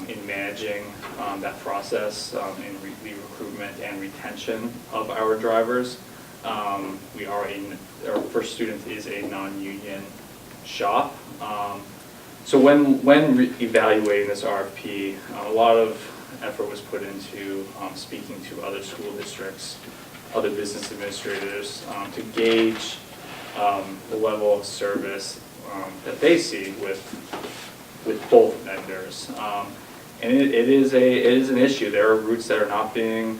in managing that process, in the recruitment and retention of our drivers. Our First Student is a non-union shop. So when evaluating this RFP, a lot of effort was put into speaking to other school districts, other business administrators, to gauge the level of service that they see with both vendors. And it is an issue. There are routes that are not being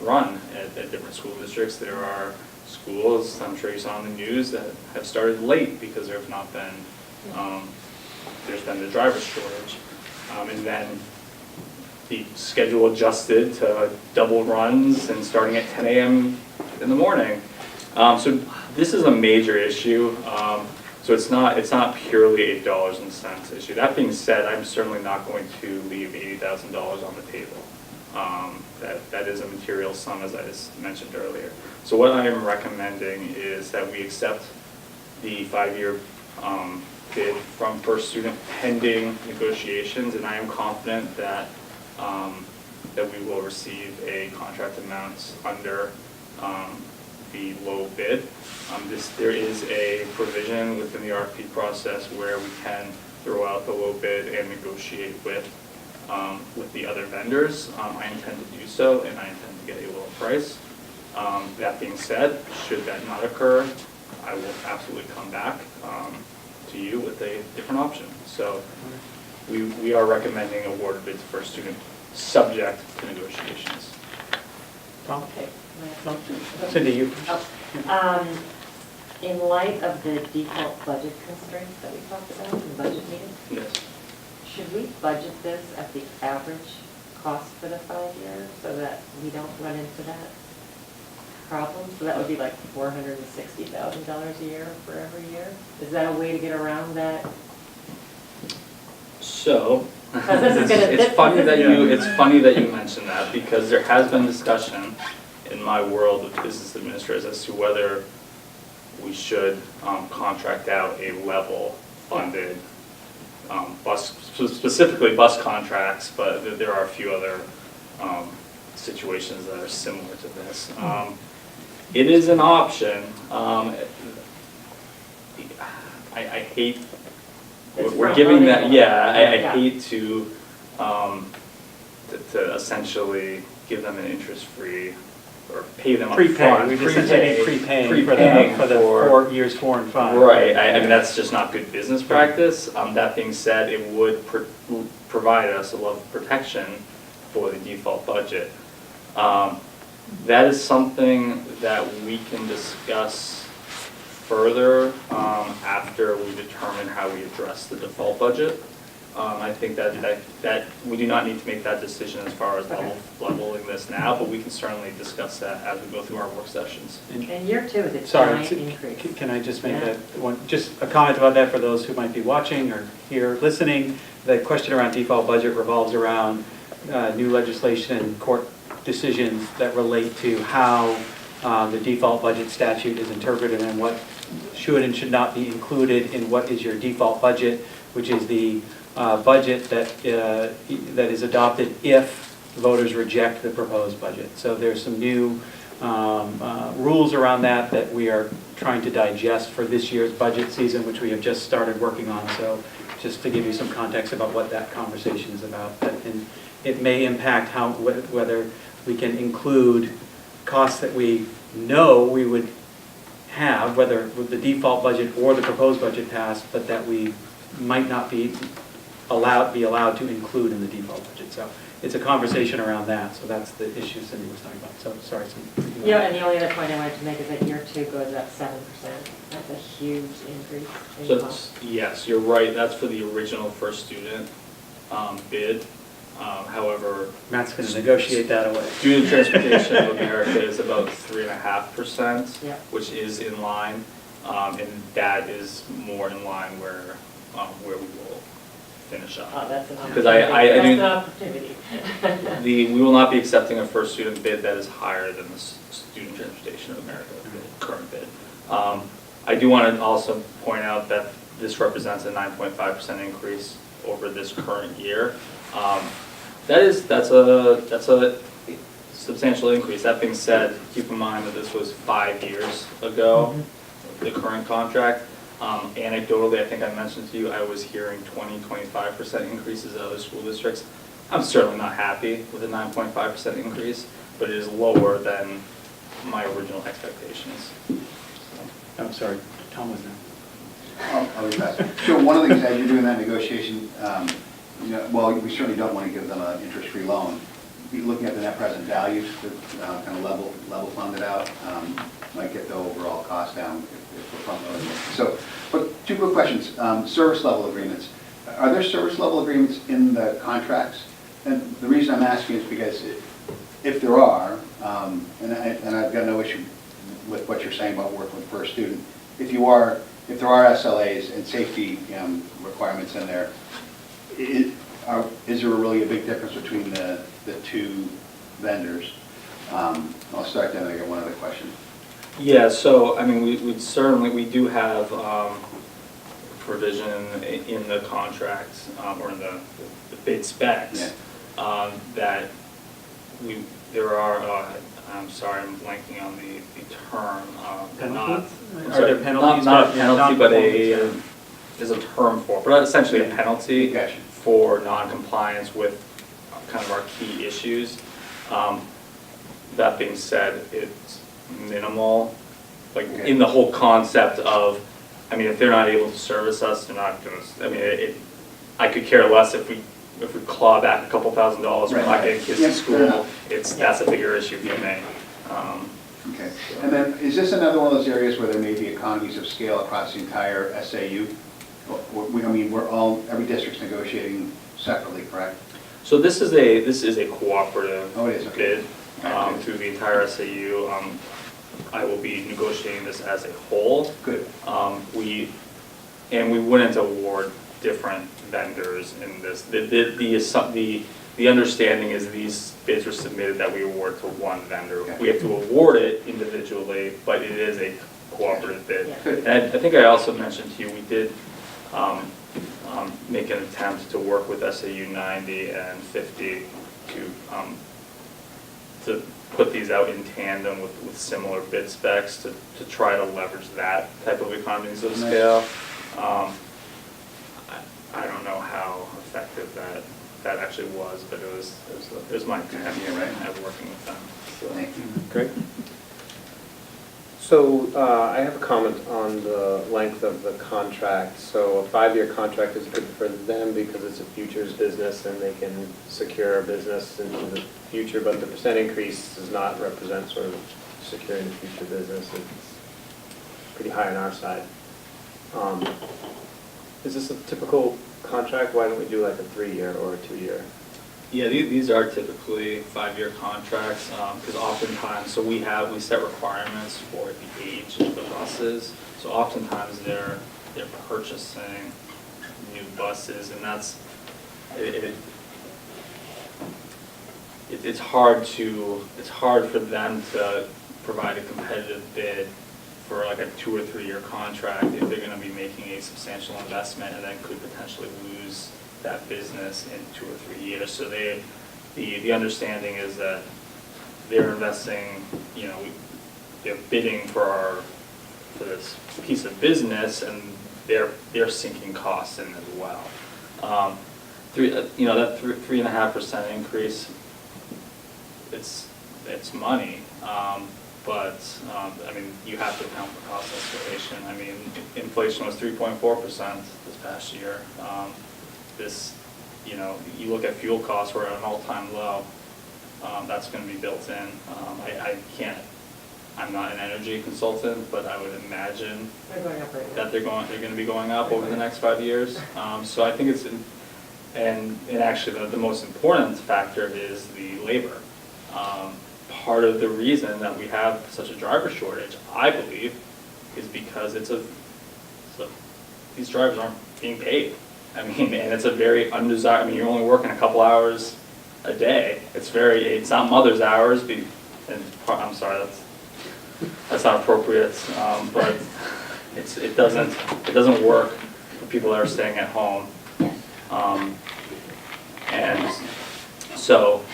run at different school districts. There are schools, I'm sure you saw on the news, that have started late because there's been the driver shortage. And then the schedule adjusted to double runs and starting at 10 a.m. in the morning. So this is a major issue. So it's not purely a dollars and cents issue. That being said, I'm certainly not going to leave $80,000 on the table. That is a material sum, as I just mentioned earlier. So what I am recommending is that we accept the 5-year bid from First Student pending negotiations, and I am confident that that we will receive a contract amount under the low bid. There is a provision within the RFP process where we can throw out the low bid and negotiate with the other vendors. I intend to do so, and I intend to get a lower price. That being said, should that not occur, I will absolutely come back to you with a different option. So we are recommending award of bids to First Student, subject to negotiations.
Tom?
Okay.
Cindy, you.
In light of the default budget constraints that we talked about in the budget meeting,
Yes.
should we budget this at the average cost for the 5 years so that we don't run into that problem? So that would be like $460,000 a year for every year? Is that a way to get around that?
So,
this is gonna-
it's funny that you mention that, because there has been discussion in my world of business administrators as to whether we should contract out a level funded specifically bus contracts, but there are a few other situations that are similar to this. It is an option. I hate, we're giving that, I hate to essentially give them an interest-free or pay them up front.
We're essentially prepaying for the 4 years 4 and 5.
Right, I mean, that's just not good business practice. That being said, it would provide us a level of protection for the default budget. That is something that we can discuss further after we determine how we address the default budget. I think that we do not need to make that decision as far as leveling this now, but we can certainly discuss that as we go through our work sessions.
And year two is a
Sorry,
giant increase.
can I just make
Yeah.
just a comment about that for those who might be watching or here listening? The question around default budget revolves around new legislation and court decisions that relate to how the default budget statute is interpreted and what should and should not be included in what is your default budget, which is the budget that is adopted if voters reject the proposed budget. So there's some new rules around that we are trying to digest for this year's budget season, which we have just started working on. So just to give you some context about what that conversation is about. And it may impact whether we can include costs that we know we would have, whether with the default budget or the proposed budget passed, but that we might not be allowed to include in the default budget. So it's a conversation around that. So that's the issue Cindy was talking about. So sorry, Cindy.
Yeah, and the only other point I wanted to make is that year two goes up 7%. That's a huge increase in
So,
cost.
yes, you're right, that's for the original first student bid. However,
Matt's going to negotiate that away.
Student Transportation of America is about 3.5%,
Yeah.
which is in line, and that is more in line where we will finish up.
Oh, that's an
Because
opportunity.
I
That's an opportunity.
We will not be accepting a first student bid that is higher than the Student Transportation of America current bid. I do want to also point out that this represents a 9.5% increase over this current year. That's a substantial increase. That being said, keep in mind that this was 5 years ago, the current contract. Anecdotally, I think I mentioned to you, I was hearing 20-25% increases at other school districts. I'm certainly not happy with a 9.5% increase, but it is lower than my original expectations.
I'm sorry, Tom was there.
I'll be fast. So one of the things as you're doing that negotiation, well, we certainly don't want to give them an interest-free loan. Be looking at the net present values to kind of level fund it out, might get the overall cost down if we're front loading it. So, but two quick questions. Service level agreements. Are there service level agreements in the contracts? And the reason I'm asking is because if there are, and I've got no issue with what you're saying about working with first student, if there are SLAs and safety requirements in there, is there really a big difference between the two vendors? I'll start then, I got one other question.
Yeah, so, I mean, we do have provision in the contracts, or in the bid specs, that there are, I'm sorry, I'm blanking on the term.
Penalties?
I'm
Are
sorry,
there penalties?
Not a
for
penalty, but
non-performance?
there's a term for it, but essentially a penalty
Gotcha.
for non-compliance with kind of our key issues. That being said, it's minimal, like in the whole concept of, I mean, if they're not able to service us, they're not gonna, I mean, I could care less if we claw back a couple $1,000, we're not getting kids to school, that's a bigger issue for me.
Okay, and then is this another one of those areas where there may be economies of scale across the entire SAU? I mean, every district's negotiating separately, correct?
So this is a cooperative bid through the entire SAU. I will be negotiating this as a whole.
Good.
We wouldn't award different vendors in this. The understanding is these bids were submitted that we award to one vendor.
Okay.
We have to award it individually, but it is a cooperative bid.
Good.
And I think I also mentioned to you, we did make an attempt to work with SAU 90 and 50 to put these out in tandem with similar bid specs to try to leverage that type of economies of scale. I don't know how effective that actually was, but it was my intent at working with them. So.
Thank you.
Great.
So I have a comment on the length of the contract. So a 5-year contract is good for them because it's a futures business and they can secure a business into the future, but the percent increase does not represent sort of securing the future business. It's pretty high on our side. Is this a typical contract? Why don't we do like a 3-year or a 2-year?
Yeah, these are typically 5-year contracts, because oftentimes, so we set requirements for the age of the buses. So oftentimes they're purchasing new buses, and it's hard for them to provide a competitive bid for like a 2 or 3-year contract if they're gonna be making a substantial investment and then could potentially lose that business in 2 or 3 years. So the understanding is that they're investing, they're bidding for this piece of business, and they're sinking costs in as well. That 3.5% increase, it's money, but I mean, you have to account for cost escalation. I mean, inflation was 3.4% this past year. You look at fuel costs, we're at an all-time low. That's going to be built in. I'm not an energy consultant, but I would imagine
They're going up right now.
that they're going to be going up over the next 5 years. So I think and actually the most important factor is the labor. Part of the reason that we have such a driver shortage, I believe, is because these drivers aren't being paid. I mean, and it's a very undesired, I mean, you're only working a couple hours a day. It's not mother's hours, and I'm sorry, that's not appropriate, but it doesn't work for people that are staying at home. And so,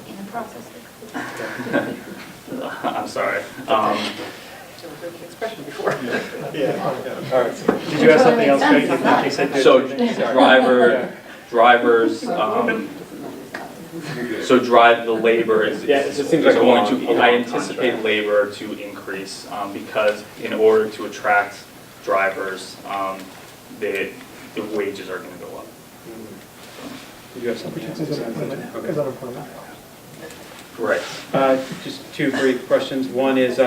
In the process.
I'm sorry.
Never heard the expression before.
Yeah, all right. Did you have something else, Craig? You said there's
So
something?
drivers, the labor is
Yeah, it just
is
seems like
going
a
to,
long
I anticipate
contract.
labor to increase, because in order to attract drivers, the wages are gonna go up.
Did you have something else?
Is unemployment.
Right.
Just 2 brief questions. One is,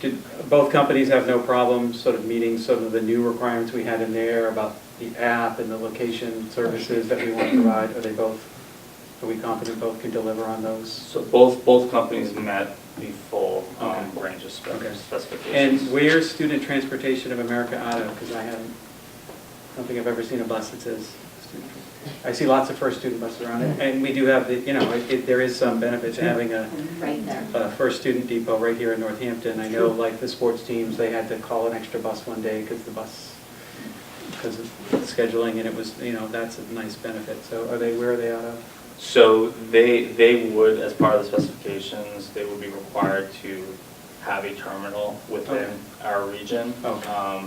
did both companies have no problem sort of meeting some of the new requirements we had in there about the app and the location services that we want to provide? Are we confident both can deliver on those?
So both companies met the full range of
Okay.
specifications.
And where's Student Transportation of America out of? Because I don't think I've ever seen a bus that says student. I see lots of First Student buses around it, and we do have there is some benefit to having a
Right there.
First Student Depot right here in Northampton. I know, like the sports teams, they had to call an extra bus one day because of scheduling, and it was, that's a nice benefit. So where are they out of?
So they would, as part of the specifications, they would be required to have a terminal within our region.
Okay.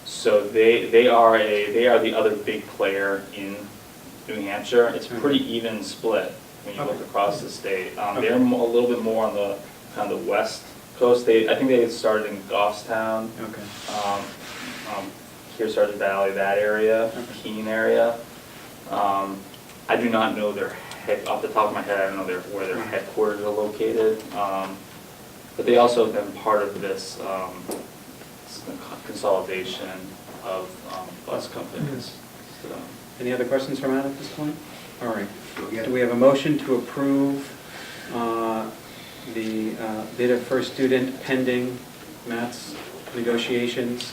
So they are the other big player in New Hampshire. It's pretty even split when you look across the state. They're a little bit more on the kind of the west coast. I think they started in Goffstown.
Okay.
Kearsarge Valley, that area,
Okay.
Keene area. I do not know off the top of my head, I don't know where their headquarters are located. But they also have been part of this consolidation of bus companies. So,
Any other questions from Matt at this point? All right. Do we have a motion to approve the bid of First Student pending Matt's negotiations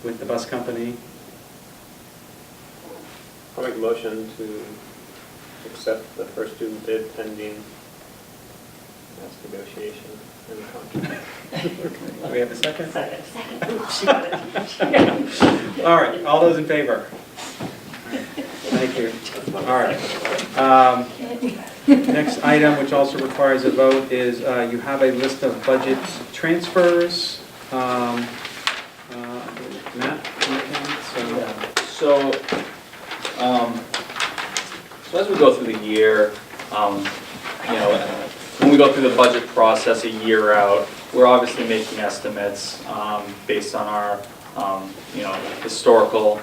with the bus company?
I'll make a motion to accept the First Student bid pending mass negotiation and contract.
Do we have a second?
Second.
All right, all those in favor? Thank you. All right. Next item, which also requires a vote, is you have a list of budget transfers. Matt, anything?
So as we go through the year, when we go through the budget process a year out, we're obviously making estimates based on our, historical,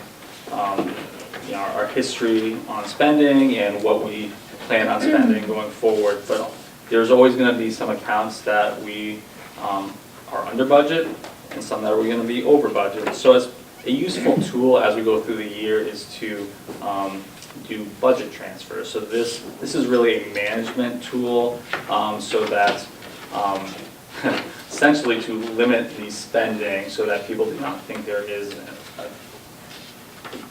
our history on spending and what we plan on spending going forward. But there's always going to be some accounts that we are under budget and some that are going to be over budget. So it's a useful tool as we go through the year is to do budget transfers. So this is really a management tool so that essentially to limit the spending so that people do not think there is a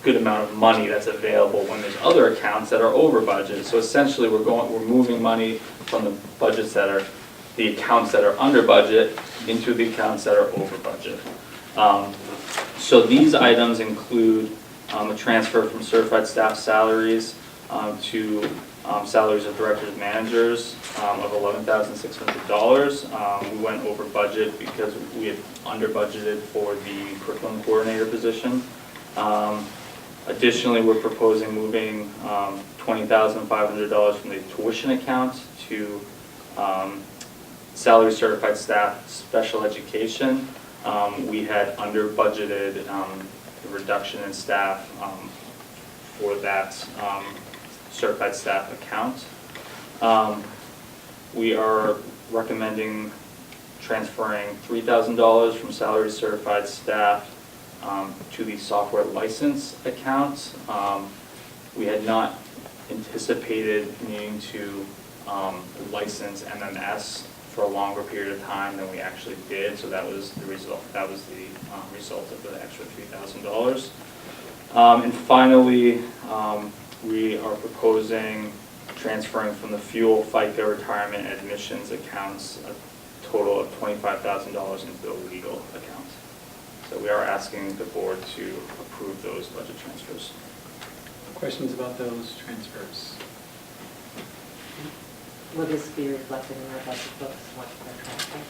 good amount of money that's available when there's other accounts that are over budget. So essentially we're moving money from the budgets that are the accounts that are under budget into the accounts that are over budget. So these items include a transfer from certified staff salaries to salaries of directors and managers of $11,600. We went over budget because we had under budgeted for the curriculum coordinator position. Additionally, we're proposing moving $20,500 from the tuition account to salary certified staff special education. We had under budgeted the reduction in staff for that certified staff account. We are recommending transferring $3,000 from salary certified staff to the software license account. We had not anticipated needing to license MMS for a longer period of time than we actually did, so that was the result. That was the result of the extra $3,000. And finally, we are proposing transferring from the fuel, FICA, retirement, and admissions accounts a total of $25,000 into the legal account. So we are asking the board to approve those budget transfers.
Questions about those transfers?
Will this be reflected in our budget books, what they're transferring?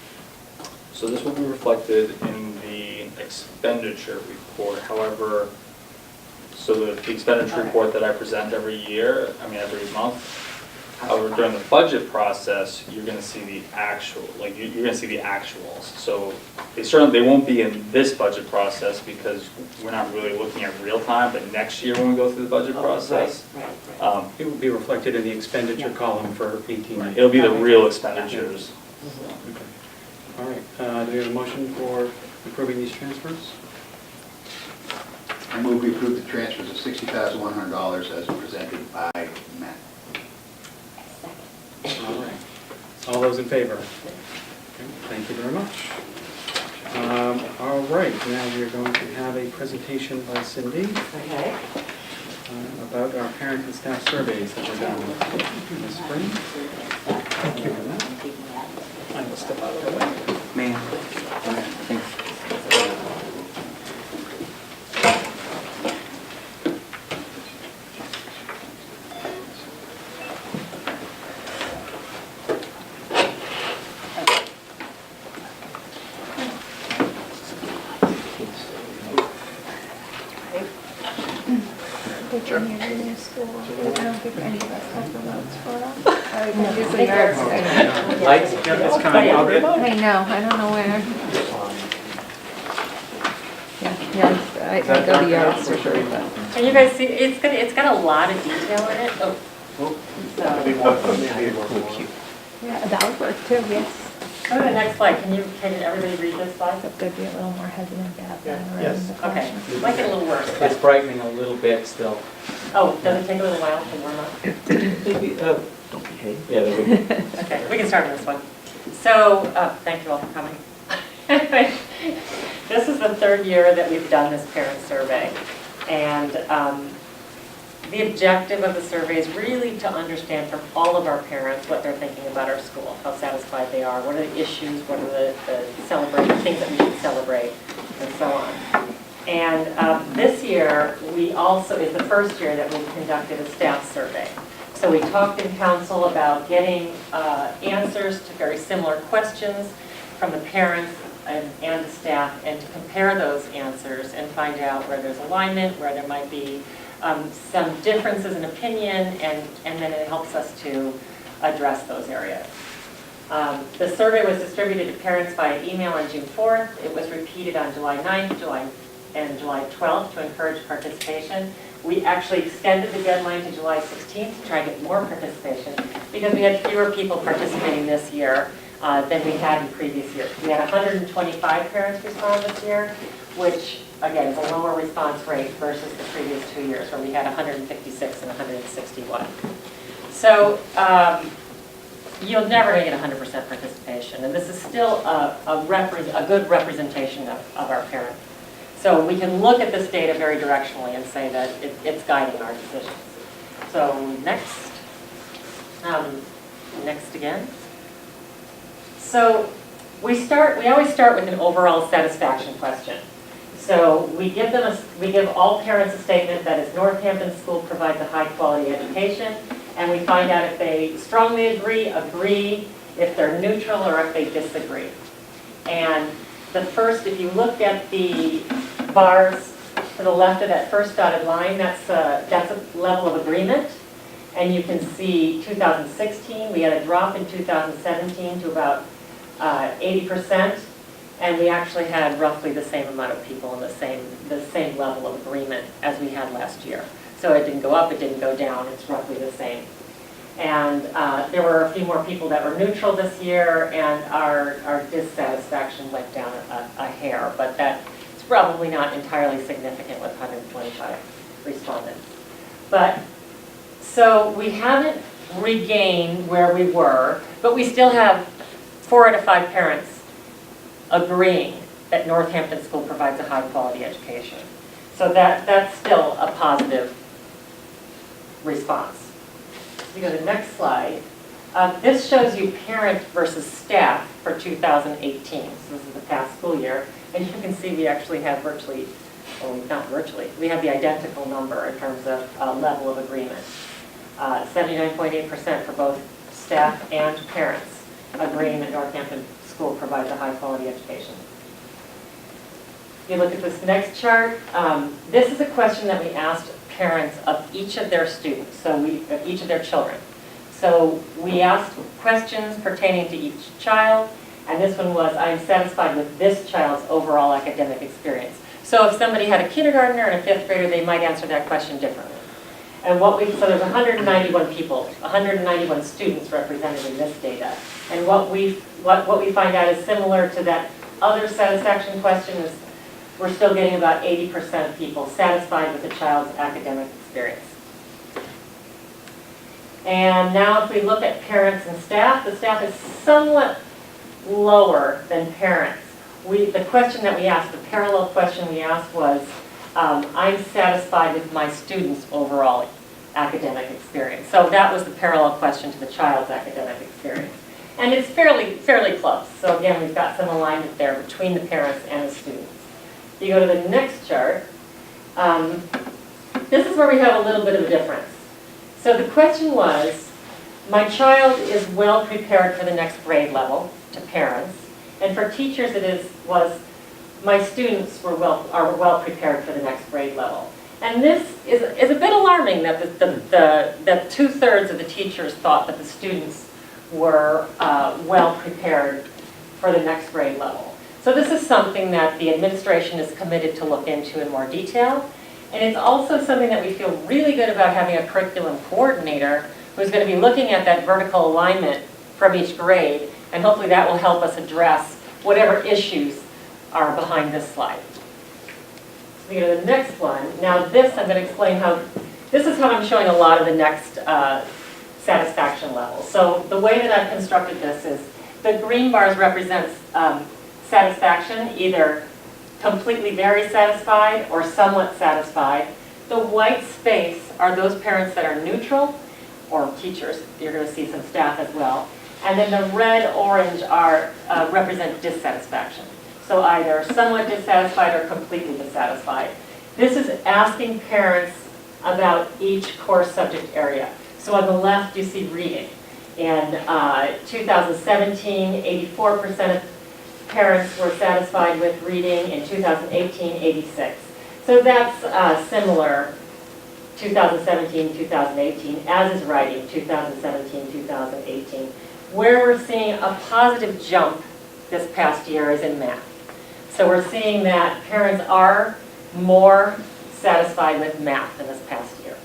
So this will be reflected in the expenditure report. However, so the expenditure report that I present every month, however, during the budget process, you're going to see the actual, like you're going to see the actuals. So they won't be in this budget process because we're not really looking at real time, but next year when we go through the budget process,
Right.
It will be reflected in the expenditure column for 18.
it'll be the real expenditures.
Okay. All right, do we have a motion for approving these transfers?
I move we approve the transfers of $60,100 as presented by Matt.
All right. All those in favor? Okay, thank you very much. All right, now we are going to have a presentation by Cindy
Okay.
about our parent and staff surveys that were done in the spring. Thank you. I will step out of the way.
Ma'am. Thanks.
It's coming out good.
I know, I don't know where. Yeah, I go to yards for sure, but.
Can you guys see, it's got a lot of detail in it. Oh. So,
Yeah, that would work too, yes.
go to the next slide. Can everybody read this slide?
So could be a little more hesitant to have that
Yes.
around the
Okay,
question.
might get a little worse.
It's brightening a little bit still.
Oh, does it take a little while to warm up?
Don't behave. Yeah, there we go.
Okay, we can start on this one. So, thank you all for coming. This is the third year that we've done this parent survey. And the objective of the survey is really to understand from all of our parents what they're thinking about our school, how satisfied they are, what are the issues, what are the things that we should celebrate, and so on. And this year, is the first year that we've conducted a staff survey. So we talked in council about getting answers to very similar questions from the parents and the staff, and to compare those answers and find out where there's alignment, where there might be some differences in opinion, and then it helps us to address those areas. The survey was distributed to parents by email on June 4th. It was repeated on July 9th, and July 12th to encourage participation. We actually extended the deadline to July 16th to try to get more participation because we had fewer people participating this year. than we had in previous years. We had 125 parents respond this year, which, again, is a lower response rate versus the previous 2 years, where we had 156 and 161. So you're never going to get 100% participation, and this is still a good representation of our parents. So we can look at this data very directionally and say that it's guiding our decisions. So next. Next again. So we always start with an overall satisfaction question. So we give all parents a statement that is Northampton School provides a high quality education, and we find out if they strongly agree, if they're neutral, or if they disagree. And the first, if you look at the bars to the left of that first dotted line, that's a level of agreement. And you can see 2016, we had a drop in 2017 to about 80%, and we actually had roughly the same amount of people in the same level of agreement as we had last year. So it didn't go up, it didn't go down, it's roughly the same. And there were a few more people that were neutral this year, and our dissatisfaction went down a hair, but that's probably not entirely significant with 125 respondents. But so we haven't regained where we were, but we still have 4 out of 5 parents agreeing that Northampton School provides a high-quality education. So that's still a positive response. We go to the next slide. This shows you parent versus staff for 2018. So this is the past school year. And you can see we actually have virtually, well, not virtually, we have the identical number in terms of level of agreement. 79.8% for both staff and parents agreeing that Northampton School provides a high-quality education. If you look at this next chart, this is a question that we asked parents of each of their students, of each of their children. So we asked questions pertaining to each child, and this one was, I am satisfied with this child's overall academic experience. So if somebody had a kindergartner and a 5th grader, they might answer that question differently. And so there's 191 people, 191 students represented in this data. And what we find out is similar to that other satisfaction question is we're still getting about 80% of people satisfied with the child's academic experience. And now if we look at parents and staff, the staff is somewhat lower than parents. The question that we asked, the parallel question we asked was, I'm satisfied with my students' overall academic experience. So that was the parallel question to the child's academic experience. And it's fairly close. So again, we've got some alignment there between the parents and the students. You go to the next chart. This is where we have a little bit of a difference. So the question was, my child is well prepared for the next grade level to parents. And for teachers was my students are well prepared for the next grade level. And this is a bit alarming that that 2/3 of the teachers thought that the students were well prepared for the next grade level. So this is something that the administration is committed to look into in more detail. And it's also something that we feel really good about having a curriculum coordinator who's going to be looking at that vertical alignment from each grade, and hopefully that will help us address whatever issues are behind this slide. So we go to the next one. Now this, I'm going to explain this is how I'm showing a lot of the next satisfaction levels. So the way that I've constructed this is the green bars represent satisfaction, either completely very satisfied or somewhat satisfied. The white space are those parents that are neutral, or teachers. You're going to see some staff as well. And then the red, orange represent dissatisfaction. So either somewhat dissatisfied or completely dissatisfied. This is asking parents about each core subject area. So on the left, you see reading. In 2017, 84% of parents were satisfied with reading. In 2018, 86. So that's similar 2017, 2018, as is writing 2017, 2018. Where we're seeing a positive jump this past year is in math. So we're seeing that parents are more satisfied with math in this past year.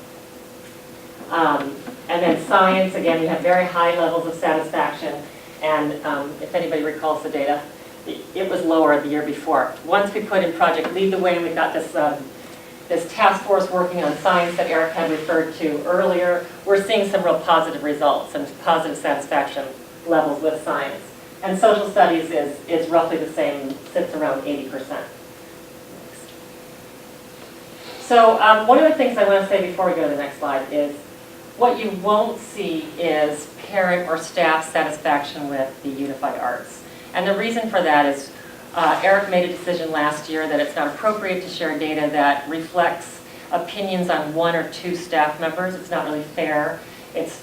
And then science, again, we have very high levels of satisfaction. And if anybody recalls the data, it was lower the year before. Once we put in Project Lead the Way, and we've got this this task force working on science that Eric had referred to earlier, we're seeing some real positive results and positive satisfaction levels with science. And social studies is roughly the same, sits around 80%. So one of the things I want to say before we go to the next slide is what you won't see is parent or staff satisfaction with the unified arts. And the reason for that is Eric made a decision last year that it's not appropriate to share data that reflects opinions on one or two staff members. It's not really fair. It's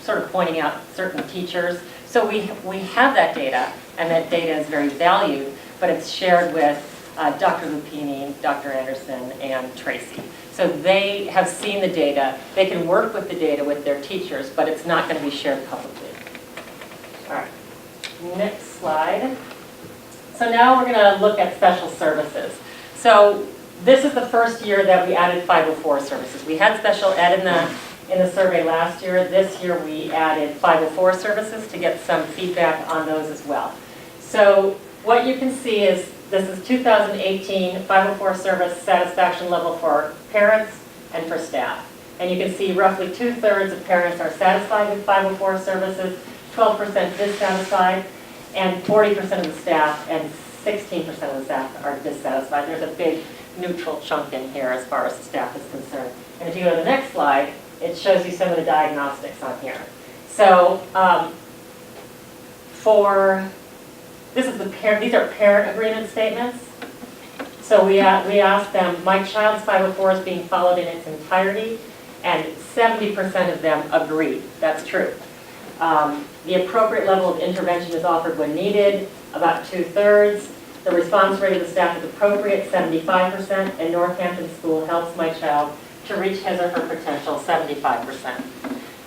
sort of pointing out certain teachers. So we have that data, and that data is very valued, but it's shared with Dr. Lupini, Dr. Anderson, and Tracy. So they have seen the data. They can work with the data with their teachers, but it's not going to be shared publicly. All right. Next slide. So now we're going to look at special services. So this is the first year that we added 504 services. We had special ed in the survey last year. This year we added 504 services to get some feedback on those as well. So what you can see is this is 2018 504 service satisfaction level for parents and for staff. And you can see roughly 2/3 of parents are satisfied with 504 services, 12% dissatisfied, and 40% of the staff and 16% of the staff are dissatisfied. There's a big neutral chunk in here as far as the staff is concerned. And if you go to the next slide, it shows you some of the diagnostics on here. So these are parent agreement statements. So we asked them, my child's 504 is being followed in its entirety, and 70% of them agreed. That's true. The appropriate level of intervention is offered when needed, about 2/3. The response rate of the staff is appropriate, 75%, and Northampton School helps my child to reach his or her potential, 75%.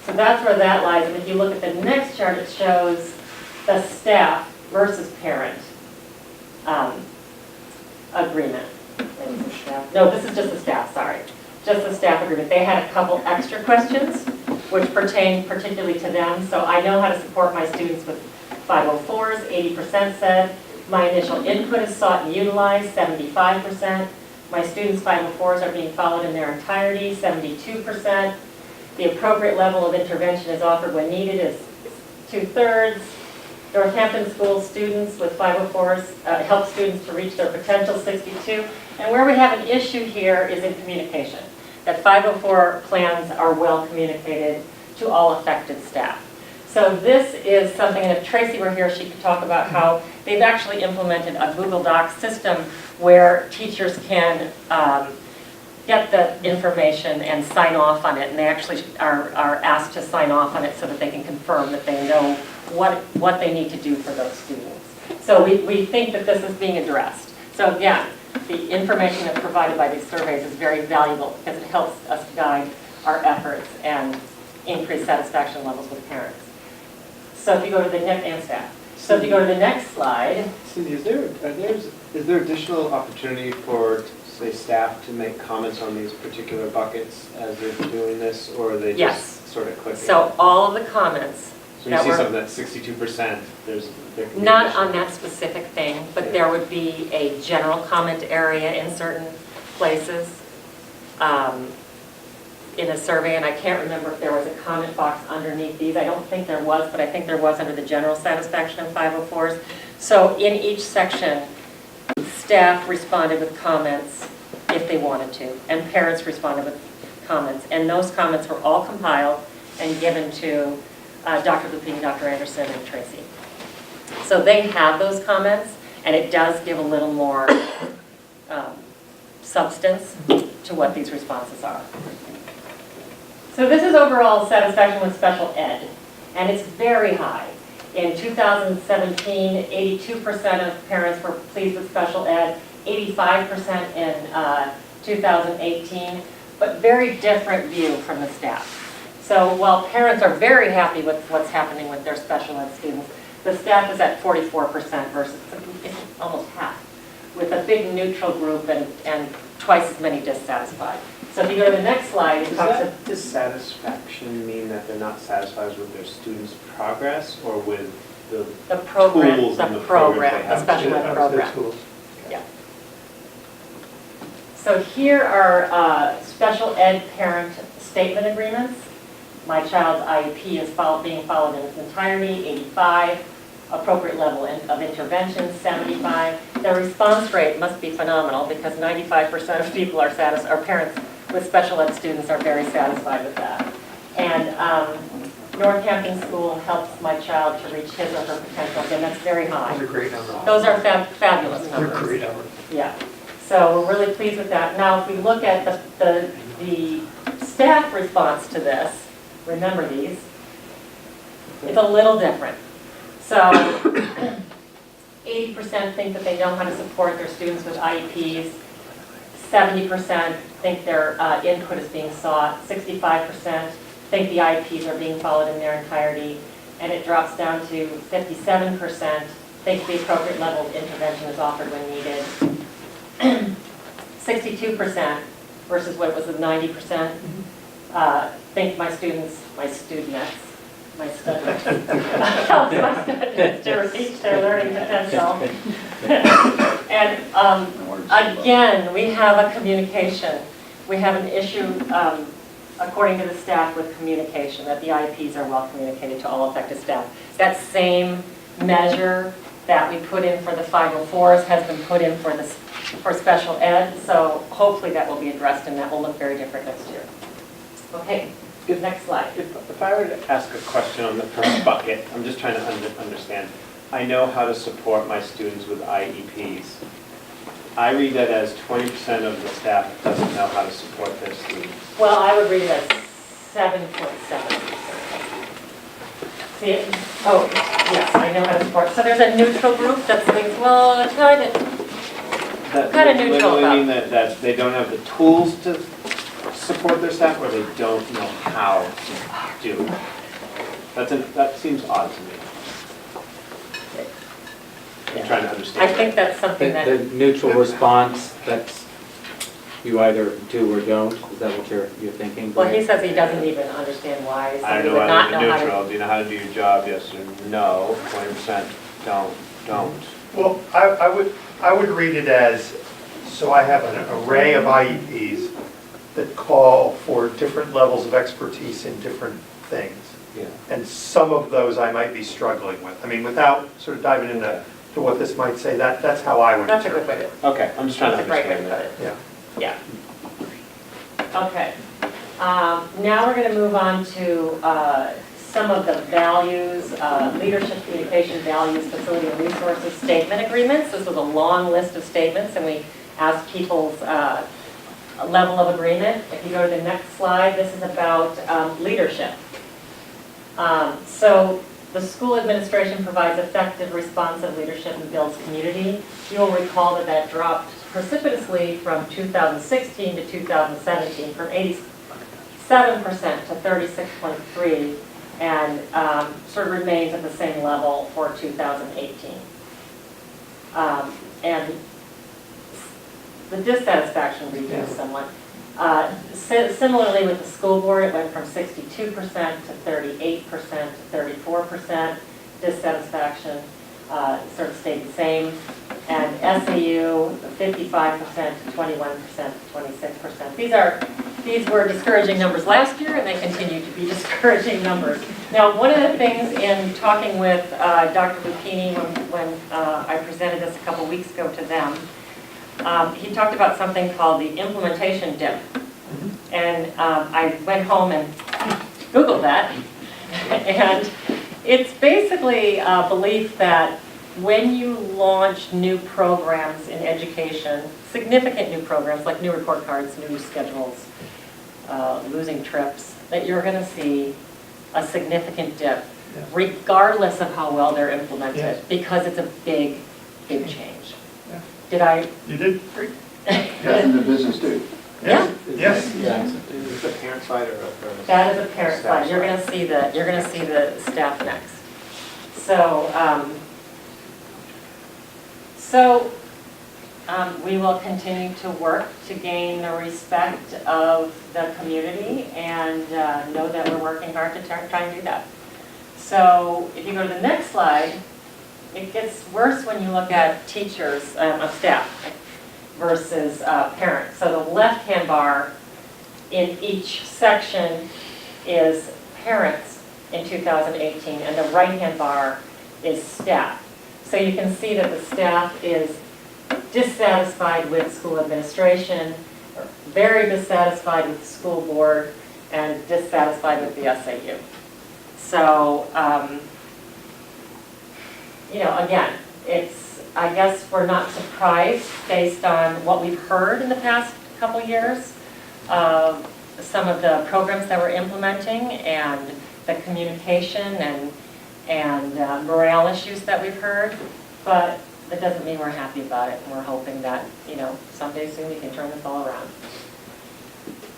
So that's where that lies. And if you look at the next chart, it shows the staff versus parent agreement. No, this is just the staff, sorry. Just the staff agreement. They had a couple extra questions which pertain particularly to them. So I know how to support my students with 504s, 80% said. My initial input is sought and utilized, 75%. My students' 504s are being followed in their entirety, 72%. The appropriate level of intervention is offered when needed is 2/3. Northampton School students with 504s help students to reach their potential, 62. And where we have an issue here is in communication, that 504 plans are well communicated to all affected staff. So this is something, and if Tracy were here, she could talk about how they've actually implemented a Google Docs system where teachers can get the information and sign off on it, and they actually are asked to sign off on it so that they can confirm that they know what they need to do for those students. So we think that this is being addressed. So again, the information that's provided by these surveys is very valuable because it helps us guide our efforts and increase satisfaction levels with parents. So if you go to the next, and staff. So if you go to the next slide.
Cindy, is there additional opportunity for, say, staff to make comments on these particular buckets as they're doing this, or are they just sort of clicking?
So all of the comments.
So you see something that's 62%, there can be
Not
additional.
on that specific thing, but there would be a general comment area in certain places in a survey, and I can't remember if there was a comment box underneath these. I don't think there was, but I think there was under the general satisfaction of 504s. So in each section, staff responded with comments if they wanted to, and parents responded with comments. And those comments were all compiled and given to Dr. Lupini, Dr. Anderson, and Tracy. So they have those comments, and it does give a little more substance to what these responses are. So this is overall satisfaction with special ed, and it's very high. In 2017, 82% of parents were pleased with special ed, 85% in 2018, but very different view from the staff. So while parents are very happy with what's happening with their special ed students, the staff is at 44% versus it's almost half, with a big neutral group and twice as many dissatisfied. So if you go to the next slide, it
Does
talks
that dissatisfaction mean that they're not satisfied with their students' progress or with the
the program,
tools
the
and the programs they
program, the
have?
special ed
That's
program.
the tools.
Yeah. So here are special ed parent statement agreements. My child's IEP is being followed in its entirety, 85. Appropriate level of intervention, 75. The response rate must be phenomenal because 95% of people are parents with special ed students are very satisfied with that. And Northampton School helps my child to reach his or her potential, and that's very high.
Those are great numbers.
Those are fabulous
They're
numbers.
great numbers.
Yeah, so we're really pleased with that. Now, if we look at the staff response to this, remember these, it's a little different. So 80% think that they know how to support their students with IEPs, 70% think their input is being sought, 65% think the IEPs are being followed in their entirety, and it drops down to 57% think the appropriate level of intervention is offered when needed. 62% versus what was the 90%, think my students helps my students to reach their learning potential. And again, we have a communication. We have an issue, according to the staff, with communication, that the IEPs are well communicated to all affected staff. That same measure that we put in for the 504s has been put in for special ed, so hopefully that will be addressed and that will look very different next year. Okay, next slide.
If I were to ask a question on the first bucket, I'm just trying to understand. I know how to support my students with IEPs. I read that as 20% of the staff doesn't know how to support their students.
Well, I would read it as 7.7%. See it? Oh, yes, I know how to support. So there's a neutral group that thinks, well, it's kind of neutral
literally mean
about.
that they don't have the tools to support their staff, or they don't know how to do it? That seems odd to me. I'm trying to understand.
I think that's something that,
The neutral response, that's, you either do or don't, is that what you're thinking?
well, he says he doesn't even understand why
I
somebody
don't
would
know
not
how to
know
do
how to.
neutral. Do you know how to do your job? Yes or no? 20% don't.
Well, I would read it as, so I have an array of IEPs that call for different levels of expertise in different things.
Yeah.
And some of those I might be struggling with. I mean, without sort of diving into what this might say, that's how I would
That's a good
interpret
way
it.
to,
Okay, I'm just trying to
that's a great way to
understand
put
that.
it.
Yeah.
Yeah. Okay. Now we're going to move on to some of the values, leadership, communication, values, facility and resources statement agreements. This was a long list of statements, and we asked people's level of agreement. If you go to the next slide, this is about leadership. So the school administration provides effective, responsive leadership and builds community. You'll recall that dropped precipitously from 2016 to 2017, from 87% to 36.3%, and sort of remains at the same level for 2018. And the dissatisfaction reduced somewhat. Similarly with the school board, it went from 62% to 38% to 34%. Dissatisfaction sort of stayed the same. And SAU, 55% to 21% to 26%. These were discouraging numbers last year, and they continue to be discouraging numbers. Now, one of the things in talking with Dr. Lupini when I presented this a couple weeks ago to them, he talked about something called the implementation dip. And I went home and Googled that. And it's basically a belief that when you launch new programs in education, significant new programs like new report cards, new schedules, losing trips, that you're going to see a significant dip, regardless of how well they're implemented, because it's a big, big change. Did I?
You did?
That's in the business too.
Yeah.
Yes.
Is this a parent side or a?
That is a parent
Staff
slide. You're going to see the staff next. So, we will continue to work to gain the respect of the community and know that we're working hard to try and do that. So if you go to the next slide, it gets worse when you look at teachers, of staff versus parents. So the left-hand bar in each section is parents in 2018, and the right-hand bar is staff. So you can see that the staff is dissatisfied with school administration, or very dissatisfied with the school board, and dissatisfied with the SAU. So, again, I guess we're not surprised based on what we've heard in the past couple years, some of the programs that we're implementing and the communication and morale issues that we've heard, but that doesn't mean we're happy about it, and we're hoping that, someday soon we can turn this all around.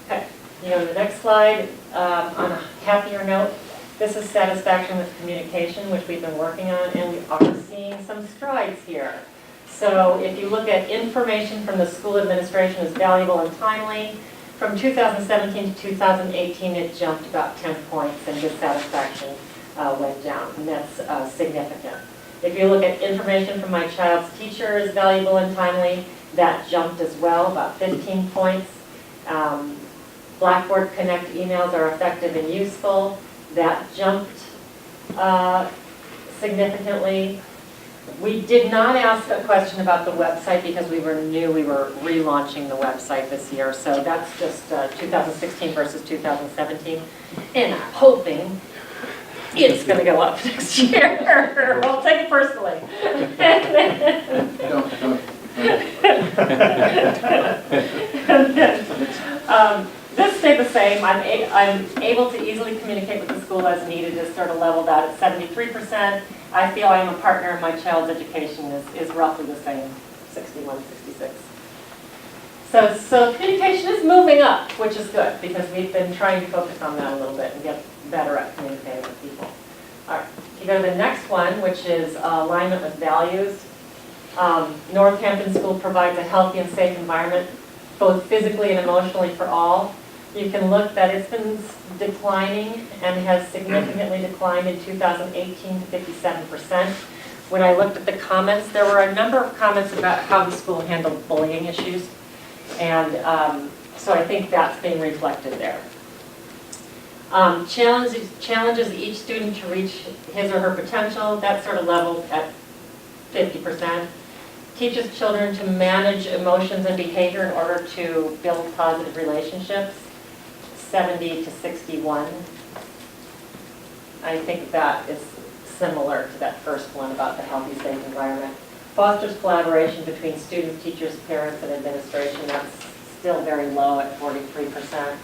Okay, the next slide, on a happier note, this is satisfaction with communication, which we've been working on, and we are seeing some strides here. So if you look at information from the school administration is valuable and timely, from 2017 to 2018, it jumped about 10 points, and dissatisfaction went down, and that's significant. If you look at information from my child's teacher is valuable and timely, that jumped as well, about 15 points. Blackboard Connect emails are effective and useful. That jumped significantly. We did not ask a question about the website because we knew we were relaunching the website this year. So that's just 2016 versus 2017. And I'm hoping it's going to go up next year. I'll take it personally. This stayed the same. I'm able to easily communicate with the school as needed. Is sort of leveled out at 73%. I feel I am a partner in my child's education is roughly the same, 61, 66. So communication is moving up, which is good because we've been trying to focus on that a little bit and get better at communicating with people. All right, you go to the next one, which is alignment with values. Northampton School provides a healthy and safe environment, both physically and emotionally for all. You can look that it's been declining and has significantly declined in 2018 to 57%. When I looked at the comments, there were a number of comments about how the school handled bullying issues. And so I think that's being reflected there. Challenges each student to reach his or her potential, that's sort of leveled at 50%. Teaches children to manage emotions and behavior in order to build positive relationships, 70 to 61. I think that is similar to that first one about the healthy, safe environment. Fosters collaboration between students, teachers, parents, and administration. That's still very low at 43%.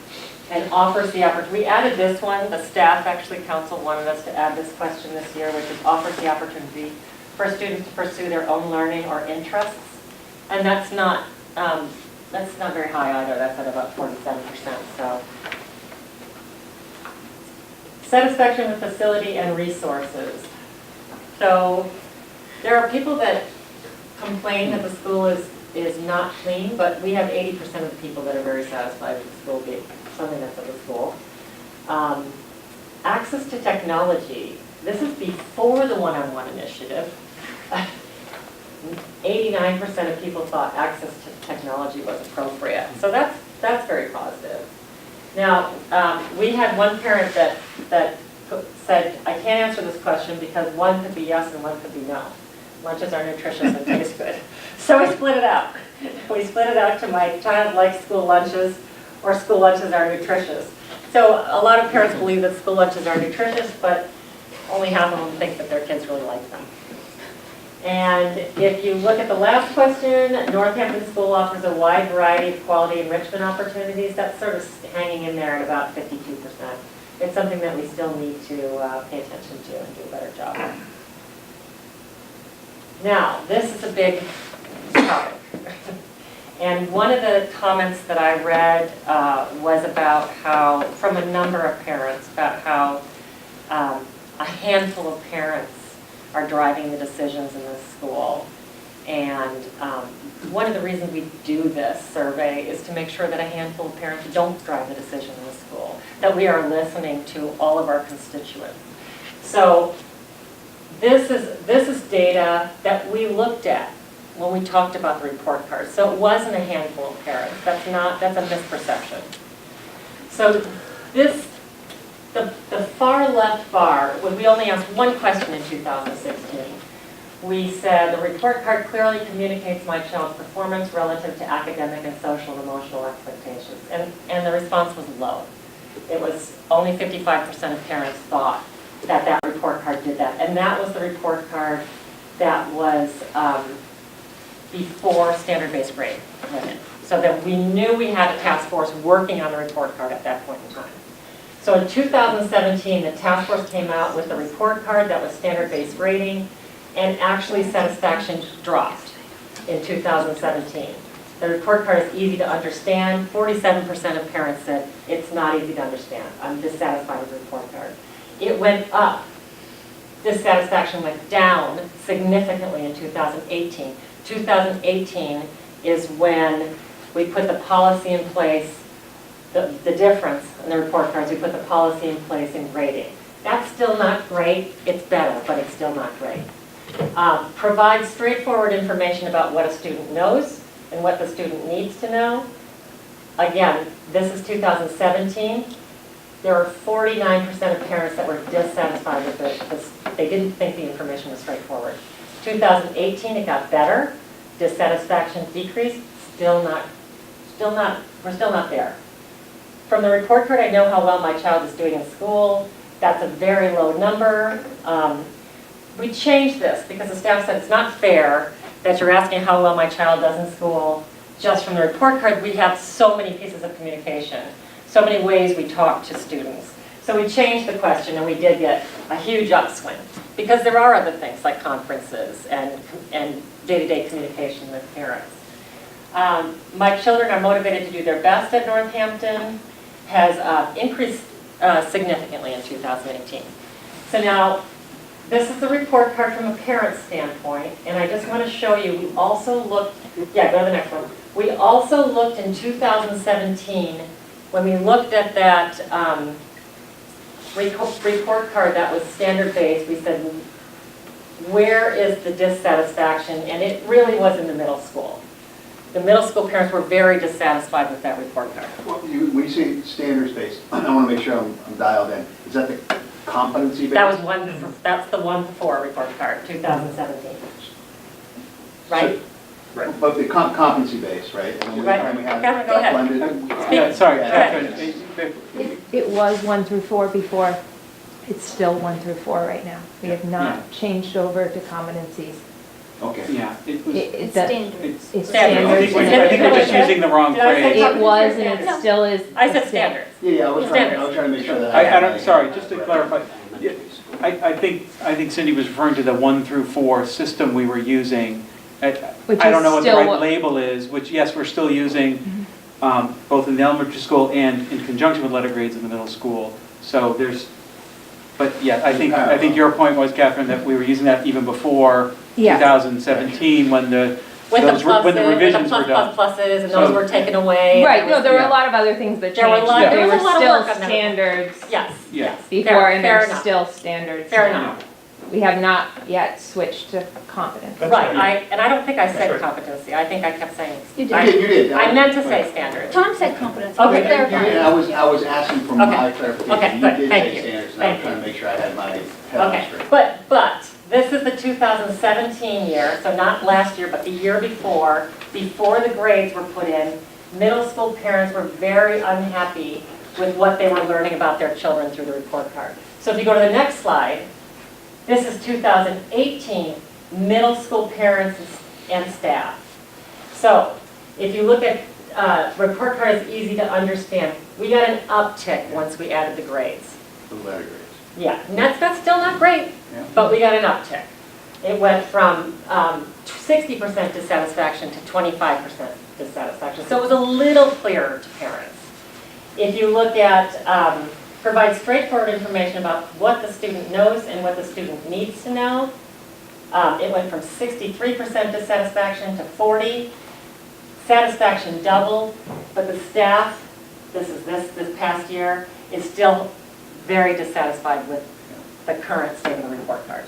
And offers the opportunity. We added this one. The staff, actually, council wanted us to add this question this year, which is offers the opportunity for students to pursue their own learning or interests. And that's not very high either. That's at about 47%. So satisfaction with facility and resources. So there are people that complain that the school is not clean, but we have 80% of the people that are very satisfied with the school being something that's at the school. Access to technology. This is before the one-on-one initiative. 89% of people thought access to technology was appropriate. So that's very positive. Now, we had one parent that said, I can't answer this question because one could be yes and one could be no. Lunches are nutritious and taste good. So we split it out. We split it out to my child likes school lunches or school lunches are nutritious. So a lot of parents believe that school lunches are nutritious, but only half of them think that their kids really like them. And if you look at the last question, Northampton School offers a wide variety of quality enrichment opportunities. That's sort of hanging in there at about 52%. It's something that we still need to pay attention to and do a better job of. Now, this is a big topic. And one of the comments that I read was about how, from a number of parents, about how a handful of parents are driving the decisions in this school. And one of the reasons we do this survey is to make sure that a handful of parents don't drive the decision in the school, that we are listening to all of our constituents. So this is data that we looked at when we talked about the report card. So it wasn't a handful of parents. That's a misperception. So the far left bar, when we only asked one question in 2016, we said the report card clearly communicates my child's performance relative to academic and social and emotional expectations. And the response was low. It was only 55% of parents thought that report card did that. And that was the report card that was before standard-based grade limit. So that we knew we had a task force working on the report card at that point in time. So in 2017, the task force came out with a report card that was standard-based grading, and actually satisfaction dropped in 2017. The report card is easy to understand. 47% of parents said it's not easy to understand. I'm dissatisfied with the report card. It went up. Dissatisfaction went down significantly in 2018. 2018 is when we put the policy in place, the difference in the report cards, we put the policy in place in grading. That's still not great. It's better, but it's still not great. Provide straightforward information about what a student knows and what the student needs to know. Again, this is 2017. There are 49% of parents that were dissatisfied with this. They didn't think the information was straightforward. 2018, it got better. Dissatisfaction decreased. We're still not there. From the report card, I know how well my child is doing in school. That's a very low number. We changed this because the staff said it's not fair that you're asking how well my child does in school just from the report card. We have so many pieces of communication, so many ways we talk to students. So we changed the question, and we did get a huge upswing because there are other things like conferences and day-to-day communication with parents. My children are motivated to do their best at Northampton has increased significantly in 2018. So now, this is the report card from a parent standpoint, and I just want to show you, we also looked, yeah, go to the next one. We also looked in 2017, when we looked at that report card that was standard-based, we said, where is the dissatisfaction? And it really was in the middle school. The middle school parents were very dissatisfied with that report card.
Well, when you say standards-based, I want to make sure I'm dialed in. Is that the competency-based?
That's the one before report card, 2017. Right?
Right, but the competency-based, right? And
Right.
then we have
Catherine, go ahead.
blended.
Yeah, sorry,
ahead.
Catherine.
It was 1 through 4 before. It's still 1 through 4 right now. We have not changed over to competencies.
Okay.
Yeah, it was.
It's
It's
It's
Standards.
I think we're just using the wrong
Did I say
phrase.
something?
It was and it still is.
I said standards.
Yeah, I was trying to make sure that.
I don't, sorry, just to clarify, yeah, I think Cindy was referring to the 1 through 4 system we were using. I don't know what the right label is, which, yes, we're still using both in the elementary school and in conjunction with letter grades in the middle school. So there's, but yeah, I think your point was, Catherine, that we were using that even before 2017 when the revisions were done.
Pluses, and those were taken away.
Right, no, there were a lot of other things that changed.
There were a lot
They
of
were
work
still
on that.
standards
Yes,
Yeah.
yes.
before,
Fair-
and
fair
they're
enough.
still standards
Fair
now.
enough.
We have not yet switched to competence.
Right, and I don't think I said
right.
competency. I think I kept saying.
You did.
You did.
I meant to say standards.
Tom said competency.
Okay.
We're clarifying.
I was asking for my clarification.
Okay, good.
You
Thank
did
you.
say standards, and I was
Thank
trying
you.
to make sure I had my head on
Okay,
straight.
but this is the 2017 year, so not last year, but the year before the grades were put in. Middle school parents were very unhappy with what they were learning about their children through the report card. So if you go to the next slide, this is 2018 middle school parents and staff. So if you look at report card is easy to understand. We got an uptick once we added the grades.
The letter grades.
Yeah, and that's still not great,
Yeah.
but we got an uptick. It went from 60% dissatisfaction to 25% dissatisfaction. So it was a little clearer to parents. If you look at provide straightforward information about what the student knows and what the student needs to know, it went from 63% dissatisfaction to 40%. satisfaction doubled, but the staff, this past year, is still very dissatisfied with the current state of the report card.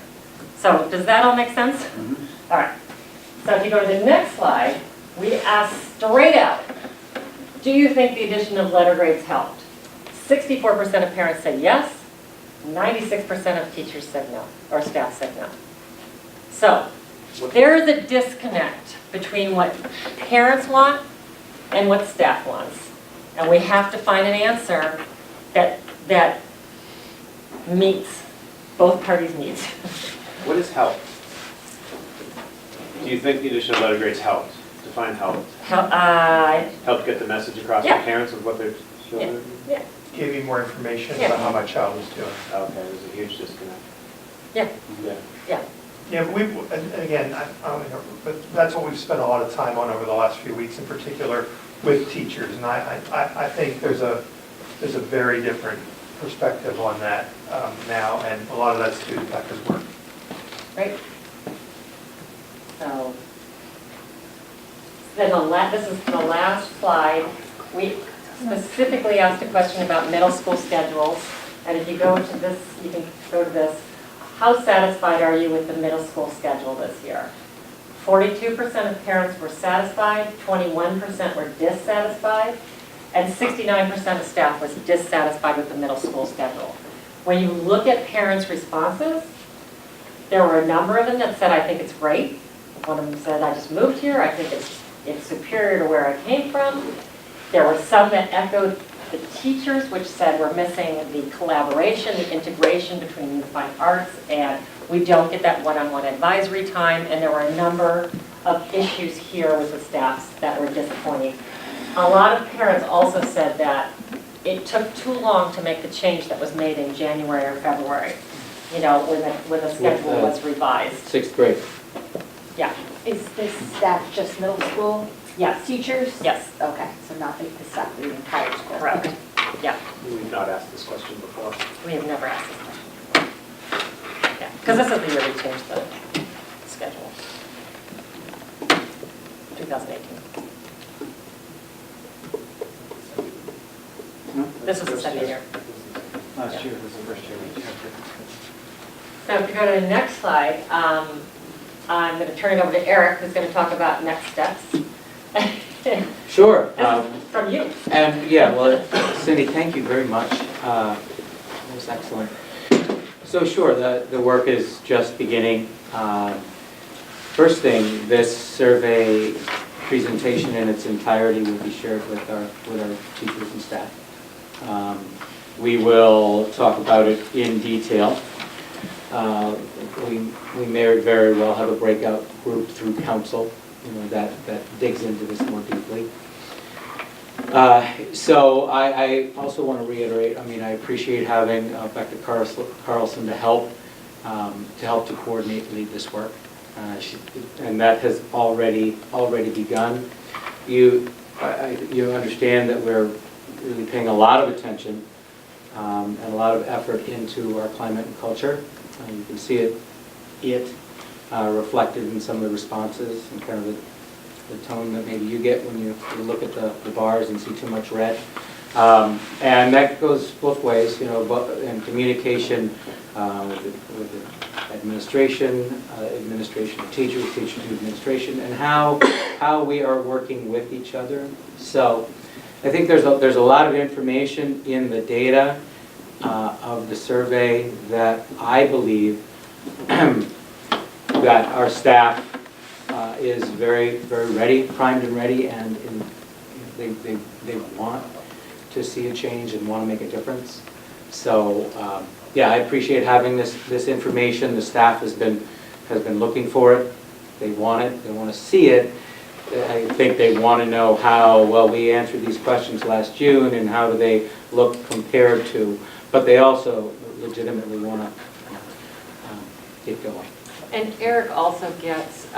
So does that all make sense? All right. So if you go to the next slide, we ask straight out, do you think the addition of letter grades helped? 64% of parents said yes, 96% of teachers said no, or staff said no. So there is a disconnect between what parents want and what staff wants. And we have to find an answer that meets both parties' needs.
What is help? Do you think the addition of letter grades helped? Define help. Help get the message across to
Yeah.
parents of what they're children?
Yeah.
Give you more information
Yeah.
about how my child is doing.
Okay, there's a huge disconnect.
Yeah.
Yeah.
Yeah.
Yeah, but and again, I don't know, but that's what we've spent a lot of time on over the last few weeks, in particular with teachers. And I think there's a very different perspective on that now, and a lot of that's due to Becca's work.
Right? So, then this is the last slide. We specifically asked a question about middle school schedules. And if you go to this, you can go to this. How satisfied are you with the middle school schedule this year? 42% of parents were satisfied, 21% were dissatisfied, and 69% of staff was dissatisfied with the middle school schedule. When you look at parents' responses, there were a number of them that said, I think it's great. One of them said, I just moved here, I think it's superior to where I came from. There were some that echoed the teachers, which said we're missing the collaboration, the integration between Unified Arts, and we don't get that one-on-one advisory time, and there were a number of issues here with the staffs that were disappointing. A lot of parents also said that it took too long to make the change that was made in January or February, you know, when the schedule was revised.
6th grade.
Yeah.
Is this staff just middle school
Yes.
teachers?
Yes.
Okay, so not the staff of the entire school?
Correct.
Okay.
Yeah.
We've not asked this question before.
We have never asked this question. Yeah, because this is the year we changed the schedule. 2018. This was the second year.
Last year was the first year we checked it.
So if you go to the next slide, I'm going to turn it over to Eric, who's going to talk about next steps.
Sure.
This is from you.
And yeah, well, Cindy, thank you very much. That was excellent. So sure, the work is just beginning. First thing, this survey presentation in its entirety will be shared with our teachers and staff. We will talk about it in detail. We may very well have a breakout group through council, you know, that digs into this more deeply. So I also want to reiterate, I mean, I appreciate having Becca Carlson to help to coordinate, lead this work. And that has already begun. You understand that we're really paying a lot of attention and a lot of effort into our climate and culture. You can see it reflected in some of the responses and kind of the tone that maybe you get when you look at the bars and see too much red. And that goes both ways, you know, in communication with the administration, administration of teachers, teachers to administration, and how we are working with each other. So I think there's a lot of information in the data of the survey that I believe that our staff is very, very ready, primed and ready, and they want to see a change and want to make a difference. So yeah, I appreciate having this information. The staff has been looking for it. They want it. They want to see it. I think they want to know how well we answered these questions last June and how do they look compared to, but they also legitimately want to get going.
And Eric also gets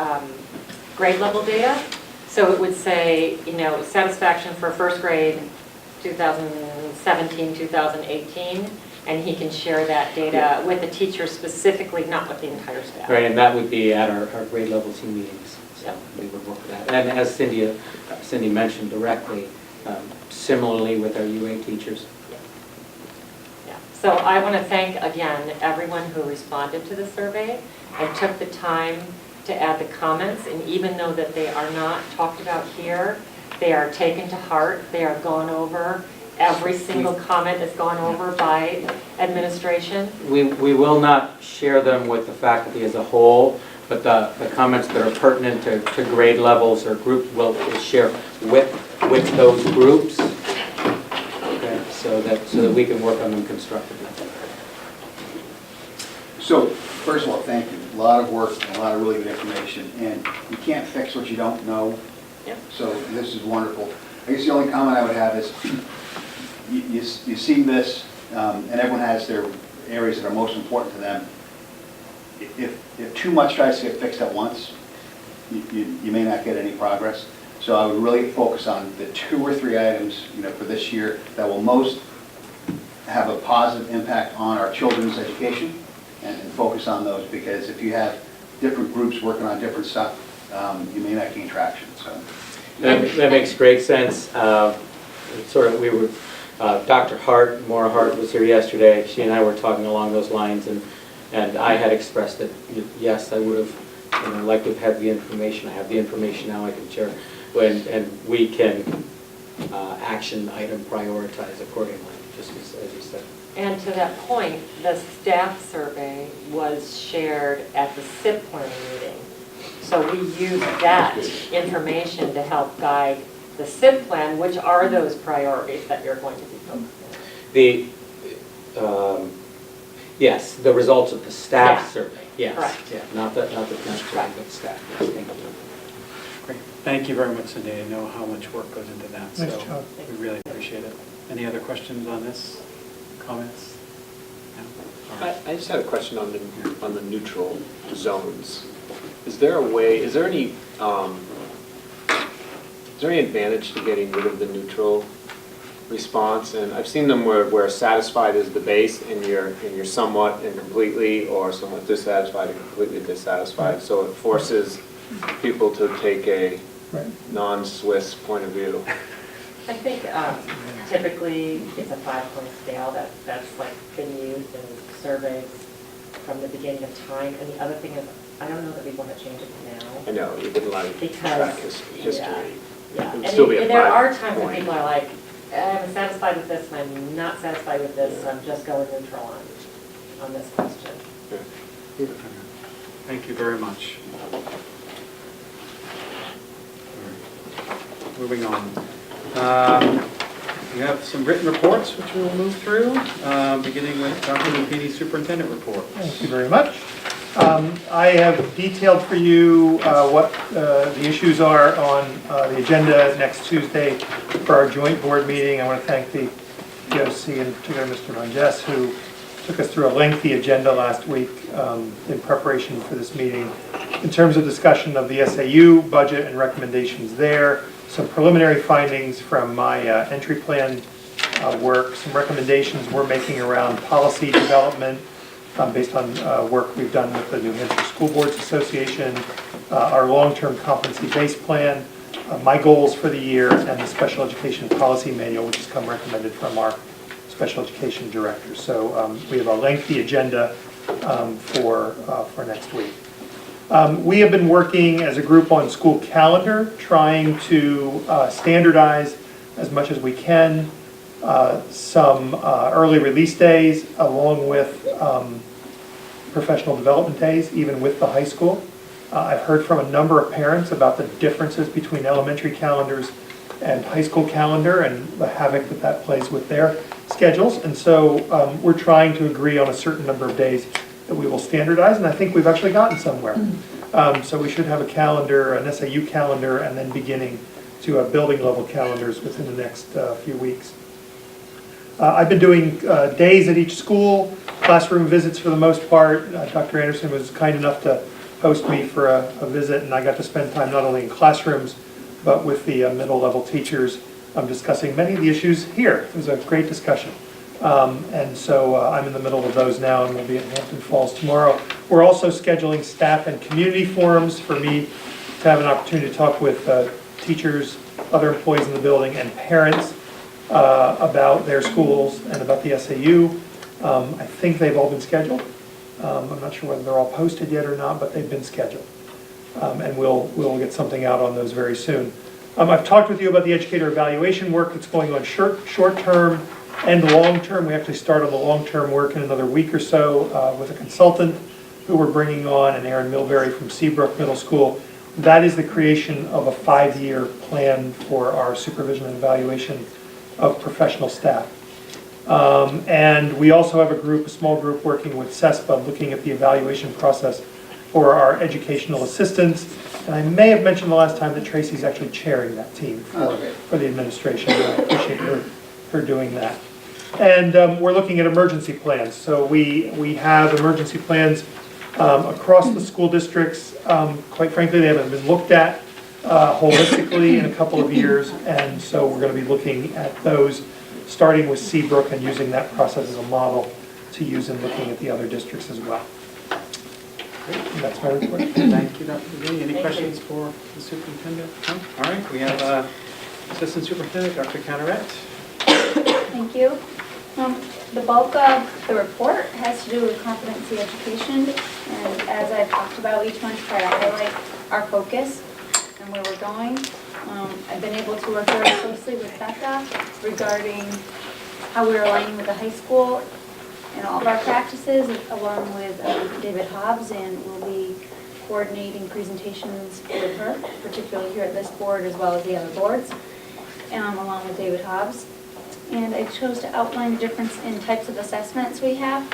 grade level data. So it would say, you know, satisfaction for first grade 2017, 2018. and he can share that data with the teacher specifically, not with the entire staff.
Right, and that would be at our grade level team meetings. So
Yep.
we would work with that. And as Cindy mentioned directly, similarly with our UA teachers.
Yeah. So I want to thank, again, everyone who responded to the survey and took the time to add the comments, and even though that they are not talked about here, they are taken to heart, they are gone over, every single comment is gone over by administration.
We will not share them with the faculty as a whole, but the comments that are pertinent to grade levels or groups will share with those groups, okay, so that we can work on them constructively.
So, first of all, thank you. A lot of work, and a lot of really good information, and you can't fix what you don't know.
Yep.
So this is wonderful. I guess the only comment I would have is, you see this, and everyone has their areas that are most important to them. If too much tries to get fixed at once, you may not get any progress. So I would really focus on the 2 or 3 items, for this year that will most have a positive impact on our children's education, and focus on those, because if you have different groups working on different stuff, you may not gain traction. So
That makes great sense. Dr. Hart, Maura Hart was here yesterday. She and I were talking along those lines, and I had expressed that, yes, I would have, liked to have had the information. I have the information now, I can share, and we can action item prioritize accordingly, just as you said.
And to that point, the staff survey was shared at the SIP planning meeting. So we used that information to help guide the SIP plan, which are those priorities that you're going to be focusing on.
Yes, the results of the staff
Yeah.
survey, yes.
Correct.
Yeah, not the survey, but staff, yes, thank you.
Great. Thank you very much, Cindy. I know how much work goes into that, so
Nice job.
we really appreciate it. Any other questions on this? Comments? No? All right.
I just had a question on the neutral zones. Is there any advantage to getting rid of the neutral response? And I've seen them where satisfied is the base, and you're somewhat and completely, or somewhat dissatisfied and completely dissatisfied. So it forces people to take a non-Swiss point of view.
I think typically it's a 5-point scale that's like been used in surveys from the beginning of time. And the other thing is, I don't know that we want to change it now.
I know, you wouldn't like to track history.
Yeah,
It would
and
still be a
there are
5
times when
point.
people are like, I'm satisfied with this and I'm not satisfied with this, so I'm just going neutral on this question.
Yeah.
Thank you very much. All right. Moving on. We have some written reports which we will move through, beginning with Dr. Lupini's superintendent report.
Thank you very much. I have detailed for you what the issues are on the agenda next Tuesday for our joint board meeting. I want to thank the DOC and in particular Mr. Monges, who took us through a lengthy agenda last week in preparation for this meeting. In terms of discussion of the SAU budget and recommendations there, some preliminary findings from my entry plan work, some recommendations we're making around policy development based on work we've done with the New Hampshire School Boards Association, our long-term competency-based plan, my goals for the year, and the special education policy manual, which has come recommended from our special education director. So we have a lengthy agenda for next week. We have been working as a group on school calendar, trying to standardize as much as we can some early release days along with professional development days, even with the high school. I've heard from a number of parents about the differences between elementary calendars and high school calendar and the havoc that plays with their schedules. And so we're trying to agree on a certain number of days that we will standardize, and I think we've actually gotten somewhere. So we should have a calendar, an SAU calendar, and then beginning to have building level calendars within the next few weeks. I've been doing days at each school, classroom visits for the most part. Dr. Anderson was kind enough to host me for a visit, and I got to spend time not only in classrooms, but with the middle level teachers discussing many of the issues here. It was a great discussion. And so I'm in the middle of those now, and we'll be at Hampton Falls tomorrow. We're also scheduling staff and community forums for me to have an opportunity to talk with teachers, other employees in the building, and parents about their schools and about the SAU. I think they've all been scheduled. I'm not sure whether they're all posted yet or not, but they've been scheduled. And we'll get something out on those very soon. I've talked with you about the educator evaluation work that's going on short-term and long-term. We actually start on the long-term work in another week or so with a consultant who we're bringing on, and Aaron Milbury from Seabrook Middle School. That is the creation of a 5-year plan for our supervision and evaluation of professional staff. And we also have a small group working with CESPA looking at the evaluation process for our educational assistants. And I may have mentioned the last time that Tracy's actually chairing that team for the administration. I appreciate her doing that. And we're looking at emergency plans. So we have emergency plans across the school districts. Quite frankly, they haven't been looked at holistically in a couple of years. And so we're going to be looking at those, starting with Seabrook and using that process as a model to use in looking at the other districts as well. And that's my report.
Thank you, Dr. McGee. Any questions for the superintendent? No? All right, we have Assistant Superintendent, Dr. Carteret.
Thank you. The bulk of the report has to do with competency education, and as I've talked about each month, try to highlight our focus and where we're going. I've been able to work very closely with Becca regarding how we're aligning with the high school in all of our practices, along with David Hobbs, and we'll be coordinating presentations with her, particularly here at this board as well as the other boards, along with David Hobbs. And I chose to outline the difference in types of assessments we have,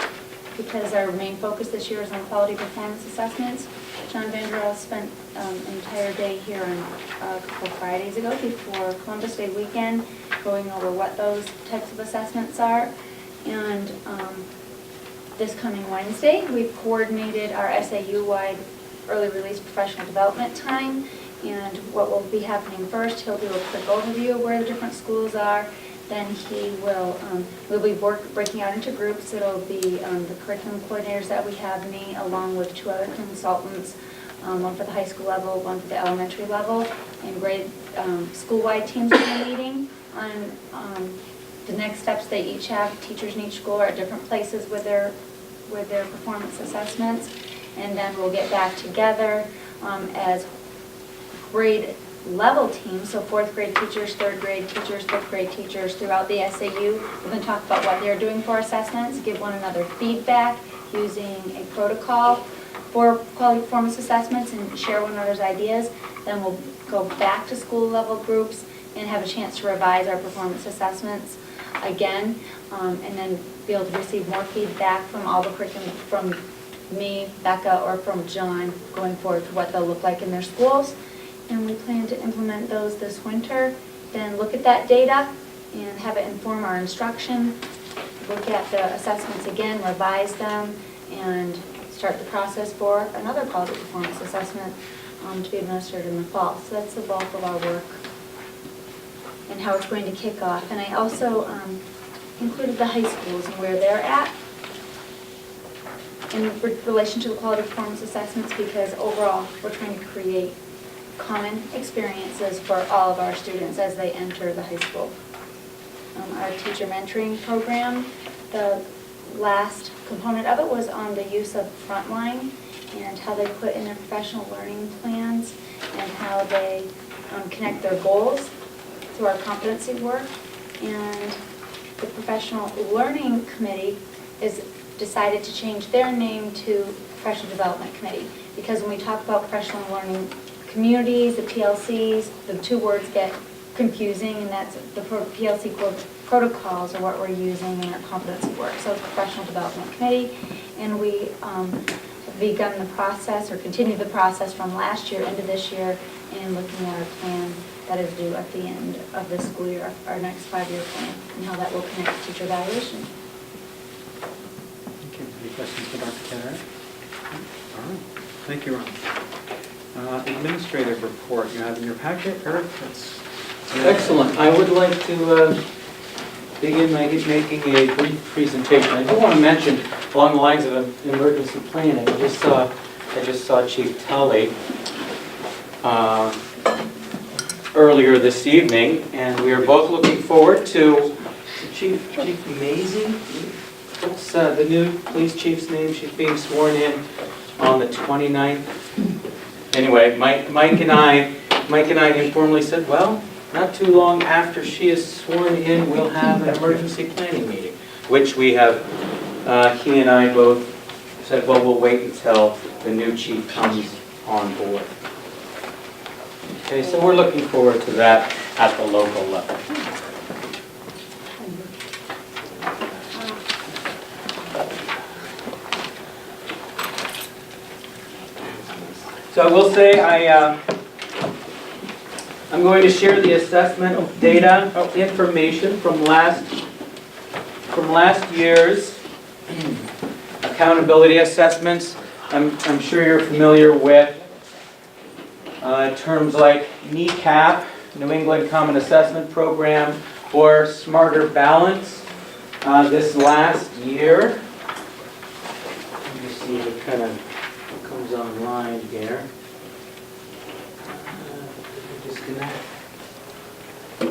because our main focus this year is on quality performance assessments. John Vanderell spent an entire day here on a couple of Fridays ago before Columbus Day weekend going over what those types of assessments are. And this coming Wednesday, we've coordinated our SAU-wide early release professional development time. And what will be happening first, he'll do a quick overview of where the different schools are. Then he will, we'll be breaking out into groups. It'll be the curriculum coordinators that we have, me, along with 2 other consultants, one for the high school level, one for the elementary level, and grade school-wide teams will be meeting on the next steps they each have. Teachers in each school are at different places with their performance assessments, and then we'll get back together as grade level teams, so 4th grade teachers, 3rd grade teachers, 5th grade teachers throughout the SAU. We're going to talk about what they're doing for assessments, give one another feedback using a protocol for quality performance assessments, and share one another's ideas. Then we'll go back to school level groups and have a chance to revise our performance assessments again, and then be able to receive more feedback from all the curriculum, from me, Becca, or from John going forward for what they'll look like in their schools. And we plan to implement those this winter, then look at that data and have it inform our instruction, look at the assessments again, revise them, and start the process for another quality performance assessment to be administered in the fall. So that's the bulk of our work and how it's going to kick off. And I also included the high schools and where they're at in relation to the quality performance assessments, because overall we're trying to create common experiences for all of our students as they enter the high school. Our teacher mentoring program, the last component of it was on the use of Frontline and how they put in their professional learning plans and how they connect their goals to our competency work. And the Professional Learning Committee is decided to change their name to Professional Development Committee, because when we talk about professional learning communities, the PLCs, the 2 words get confusing, and that's the PLC protocols are what we're using in our competency work. So it's Professional Development Committee, and we have begun the process, or continued the process from last year into this year, and looking at our plan that is due at the end of this school year, our next 5-year plan, and how that will connect to teacher evaluation.
Thank you. Any questions for Dr. Carteret? All right. Thank you, Ron. Administrative report you have in your packet, Eric.
Excellent. I would like to begin by making a brief presentation. I do want to mention, along the lines of emergency planning, I just saw Chief Tully earlier this evening, and we are both looking forward to Chief Maisie. What's the new police chief's name? She's being sworn in on the 29th. Anyway, Mike and I informally said, well, not too long after she is sworn in, we'll have an emergency planning meeting, which we have, he and I both said, well, we'll wait until the new chief comes on board. Okay, so we're looking forward to that at the local level. So I will say I'm going to share the assessment data information from last year's accountability assessments. I'm sure you're familiar with terms like NECAP, New England Common Assessment Program, or Smarter Balance. This last year, let me see if it kind of comes online here. Disconnect. I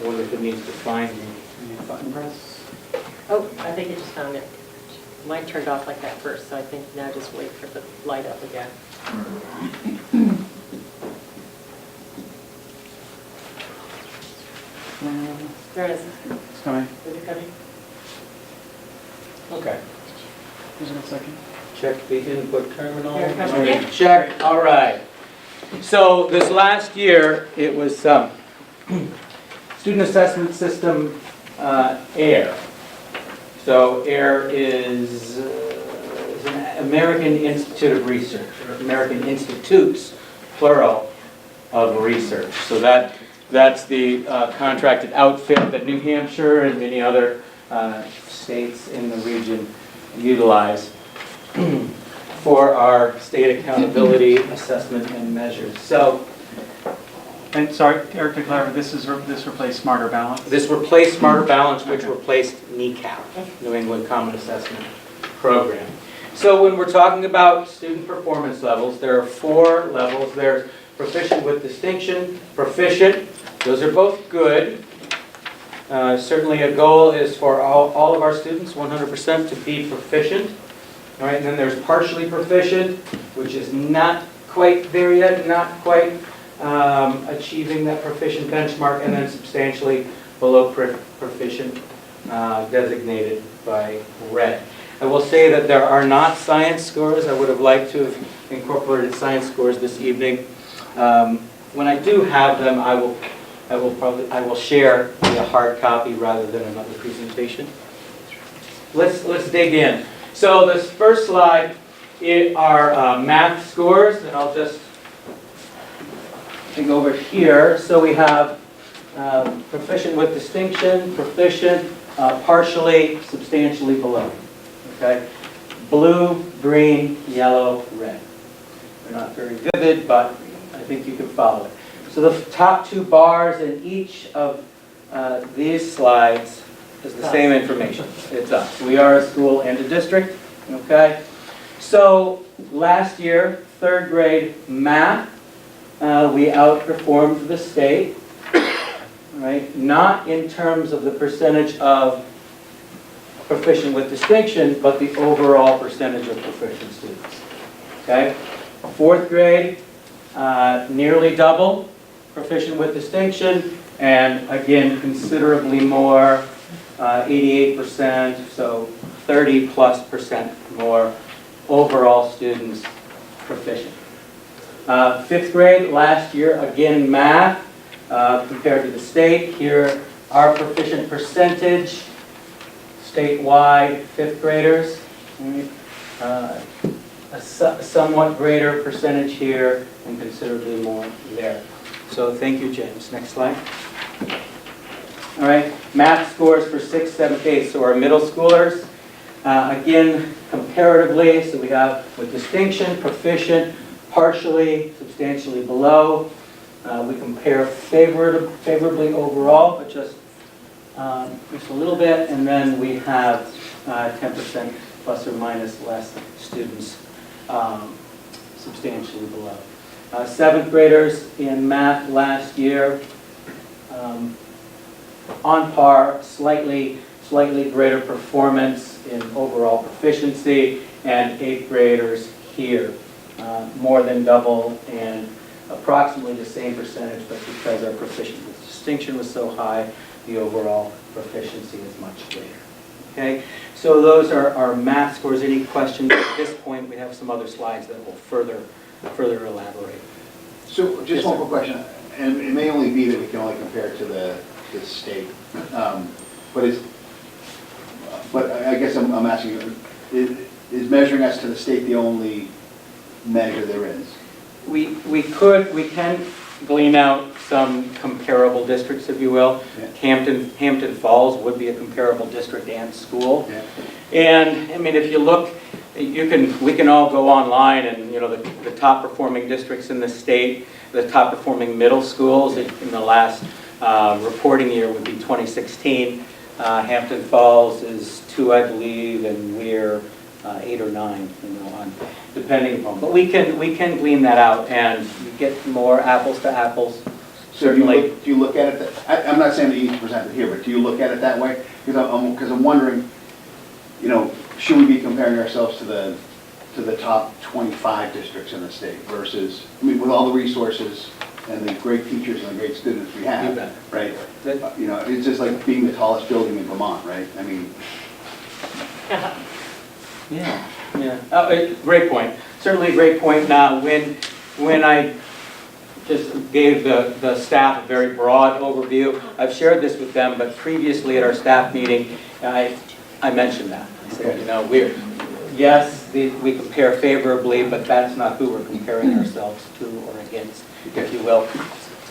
wonder if it needs to find me. Button press.
Oh, I think it just found it. Mine turned off like that first, so I think now just wait for the light up again. There it is.
It's coming.
Is it coming?
Okay.
Just a second.
Check the input terminal.
Here it comes
All right,
again.
check. All right. So this last year, it was Student Assessment System AIR. So AIR is an American Institute of Research, or American Institutes, plural, of research. So that's the contracted outfit that New Hampshire and many other states in the region utilize for our state accountability assessment and measures. So,
And sorry, Eric, to clarify, this replaced Smarter Balance?
this replaced Smarter Balance, which
Okay.
replaced NECAP, New England Common Assessment Program. So when we're talking about student performance levels, there are 4 levels. There's proficient with distinction, proficient. Those are both good. Certainly a goal is for all of our students, 100% to be proficient. All right, and then there's partially proficient, which is not quite there yet, not quite achieving that proficient benchmark, and then substantially below proficient, designated by red. I will say that there are not science scores. I would have liked to have incorporated science scores this evening. When I do have them, I will share a hard copy rather than another presentation. Let's dig in. So this first slide are math scores, and I'll just go over here. So we have proficient with distinction, proficient, partially, substantially below. Okay, blue, green, yellow, red. They're not very vivid, but I think you can follow it. So the top 2 bars in each of these slides is the same information. It's us. We are a school and a district. Okay. So last year, 3rd grade math, we outperformed the state. Right? Not in terms of the percentage of proficient with distinction, but the overall percentage of proficient students. Okay? 4th grade, nearly double proficient with distinction, and again, considerably more, 88%, so 30+% more overall students proficient. 5th grade, last year, again, math, compared to the state. Here, our proficient percentage, statewide 5th graders, a somewhat greater percentage here and considerably more there. So thank you, James. Next slide. All right, math scores for 6th, 7th, 8th. So our middle schoolers, again, comparatively, so we have with distinction, proficient, partially, substantially below. We compare favorably overall, but just just a little bit, and then we have 10% plus or minus less students, substantially below. 7th graders in math last year, on par, slightly greater performance in overall proficiency, and 8th graders here, more than double and approximately the same percentage, but because our proficiency with distinction was so high, the overall proficiency is much greater. Okay, so those are our math scores. Any questions at this point? We have some other slides that will further elaborate.
So just
Yes,
one
sir.
more question, and it may only be that we can only compare to the state, but I guess I'm asking you, is measuring us to the state the only measure there is?
We can glean out some comparable districts, if you will.
Yeah.
Hampton Falls would be a comparable district and school.
Yeah.
And, I mean, if you look, we can all go online and, the top performing districts in the state, the top performing middle schools in the last reporting year would be 2016. Hampton Falls is 2, I believe, and we're 8 or 9, depending upon. But we can glean that out and get more apples to apples.
So do you look at it, I'm not saying that you need to present it here, but do you look at it that way? Because I'm wondering, should we be comparing ourselves to the top 25 districts in the state versus, with all the resources and the great teachers and the great students we have,
You bet.
right? It's just like being the tallest building in Vermont, right? I mean,
Yeah. Great point. Certainly a great point. Now, when I just gave the staff a very broad overview, I've shared this with them, but previously at our staff meeting, I mentioned that. I said, we compare favorably, but that's not who we're comparing ourselves to or against, if you will.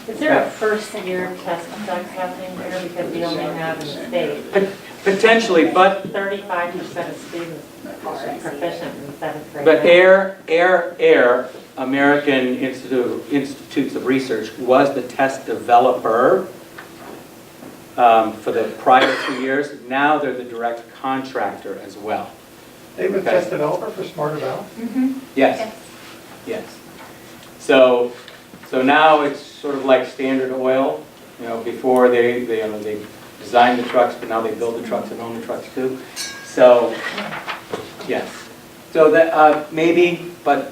Is there a first-year test that's happening there, because we only have in the state?
Potentially, but
35% of students are proficient in 7th grade.
But AIR, American Institutes of Research, was the test developer for the prior 2 years. Now they're the direct contractor as well.
They were the test developer for Smarter Balance?
Yes. Yes. So now it's sort of like Standard Oil. Before they designed the trucks, but now they build the trucks and own the trucks too. So, yes. So that maybe, but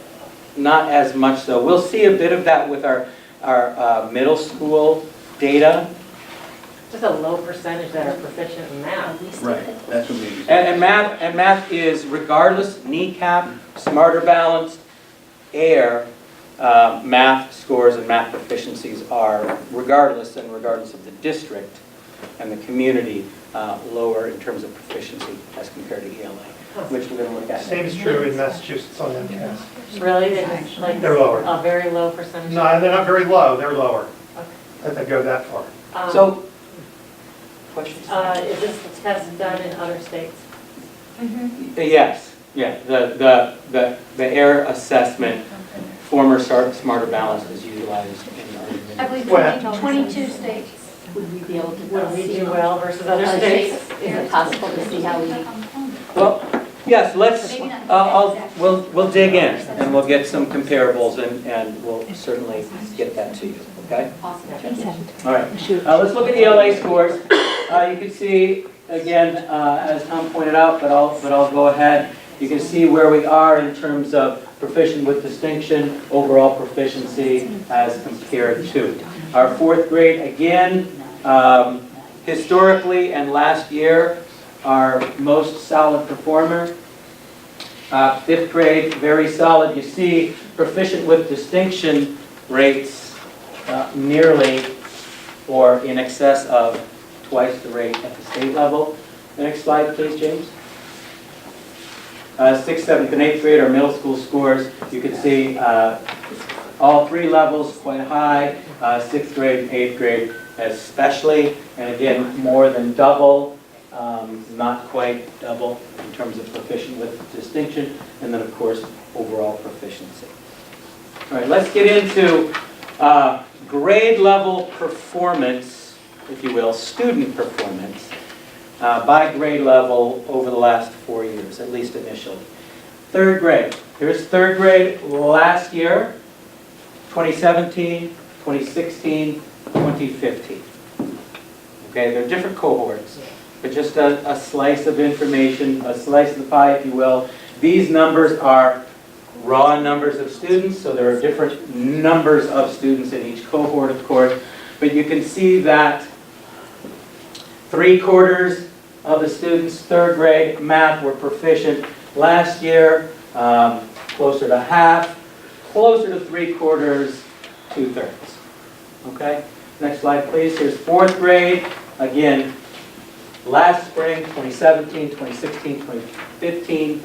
not as much so. We'll see a bit of that with our middle school data.
Just a low percentage that are proficient in math.
right, that's what maybe.
And math is, regardless, kneecap, Smarter Balanced, AIR, math scores and math proficiencies are, regardless of the district and the community, lower in terms of proficiency as compared to ELA, which we're going to look at.
Same is true in Massachusetts on MCAS.
Really? They're just like
They're lower.
a very low percentage?
No, they're not very low, they're lower.
Okay.
I think go that far.
So, questions?
Is this test done in other states?
Yes, the AIR assessment, former Smarter Balance is utilized in
I believe
Well-
22 states.
Would we be able to
Would we
see
do well versus other
other
states?
states? Is it possible to see how we?
Well, yes, we'll dig in and we'll get some comparables and we'll certainly get that to you, okay?
Awesome.
All right, let's look at the ELA scores. You can see, again, as Tom pointed out, but I'll go ahead. You can see where we are in terms of proficient with distinction, overall proficiency as compared to. Our 4th grade, again, historically and last year, our most solid performer. 5th grade, very solid. You see proficient with distinction rates nearly or in excess of twice the rate at the state level. The next slide, please, James. 6th, 7th, and 8th grade, our middle school scores. You can see all 3 levels quite high. 6th grade and 8th grade especially. And again, more than double, not quite double in terms of proficient with distinction. And then, of course, overall proficiency. All right, let's get into grade level performance if you will, student performance by grade level over the last 4 years, at least initially. Third grade. Here's third grade last year, 2017, 2016, 2015. Okay, they're different cohorts, but just a slice of information, a slice of the pie, if you will. These numbers are raw numbers of students, so there are different numbers of students in each cohort, of course, but you can see that 3/4 of the students, third grade math, were proficient last year, closer to half, closer to 3/4, 2/3. Okay, next slide, please. Here's fourth grade. Again, last spring, 2017, 2016, 2015,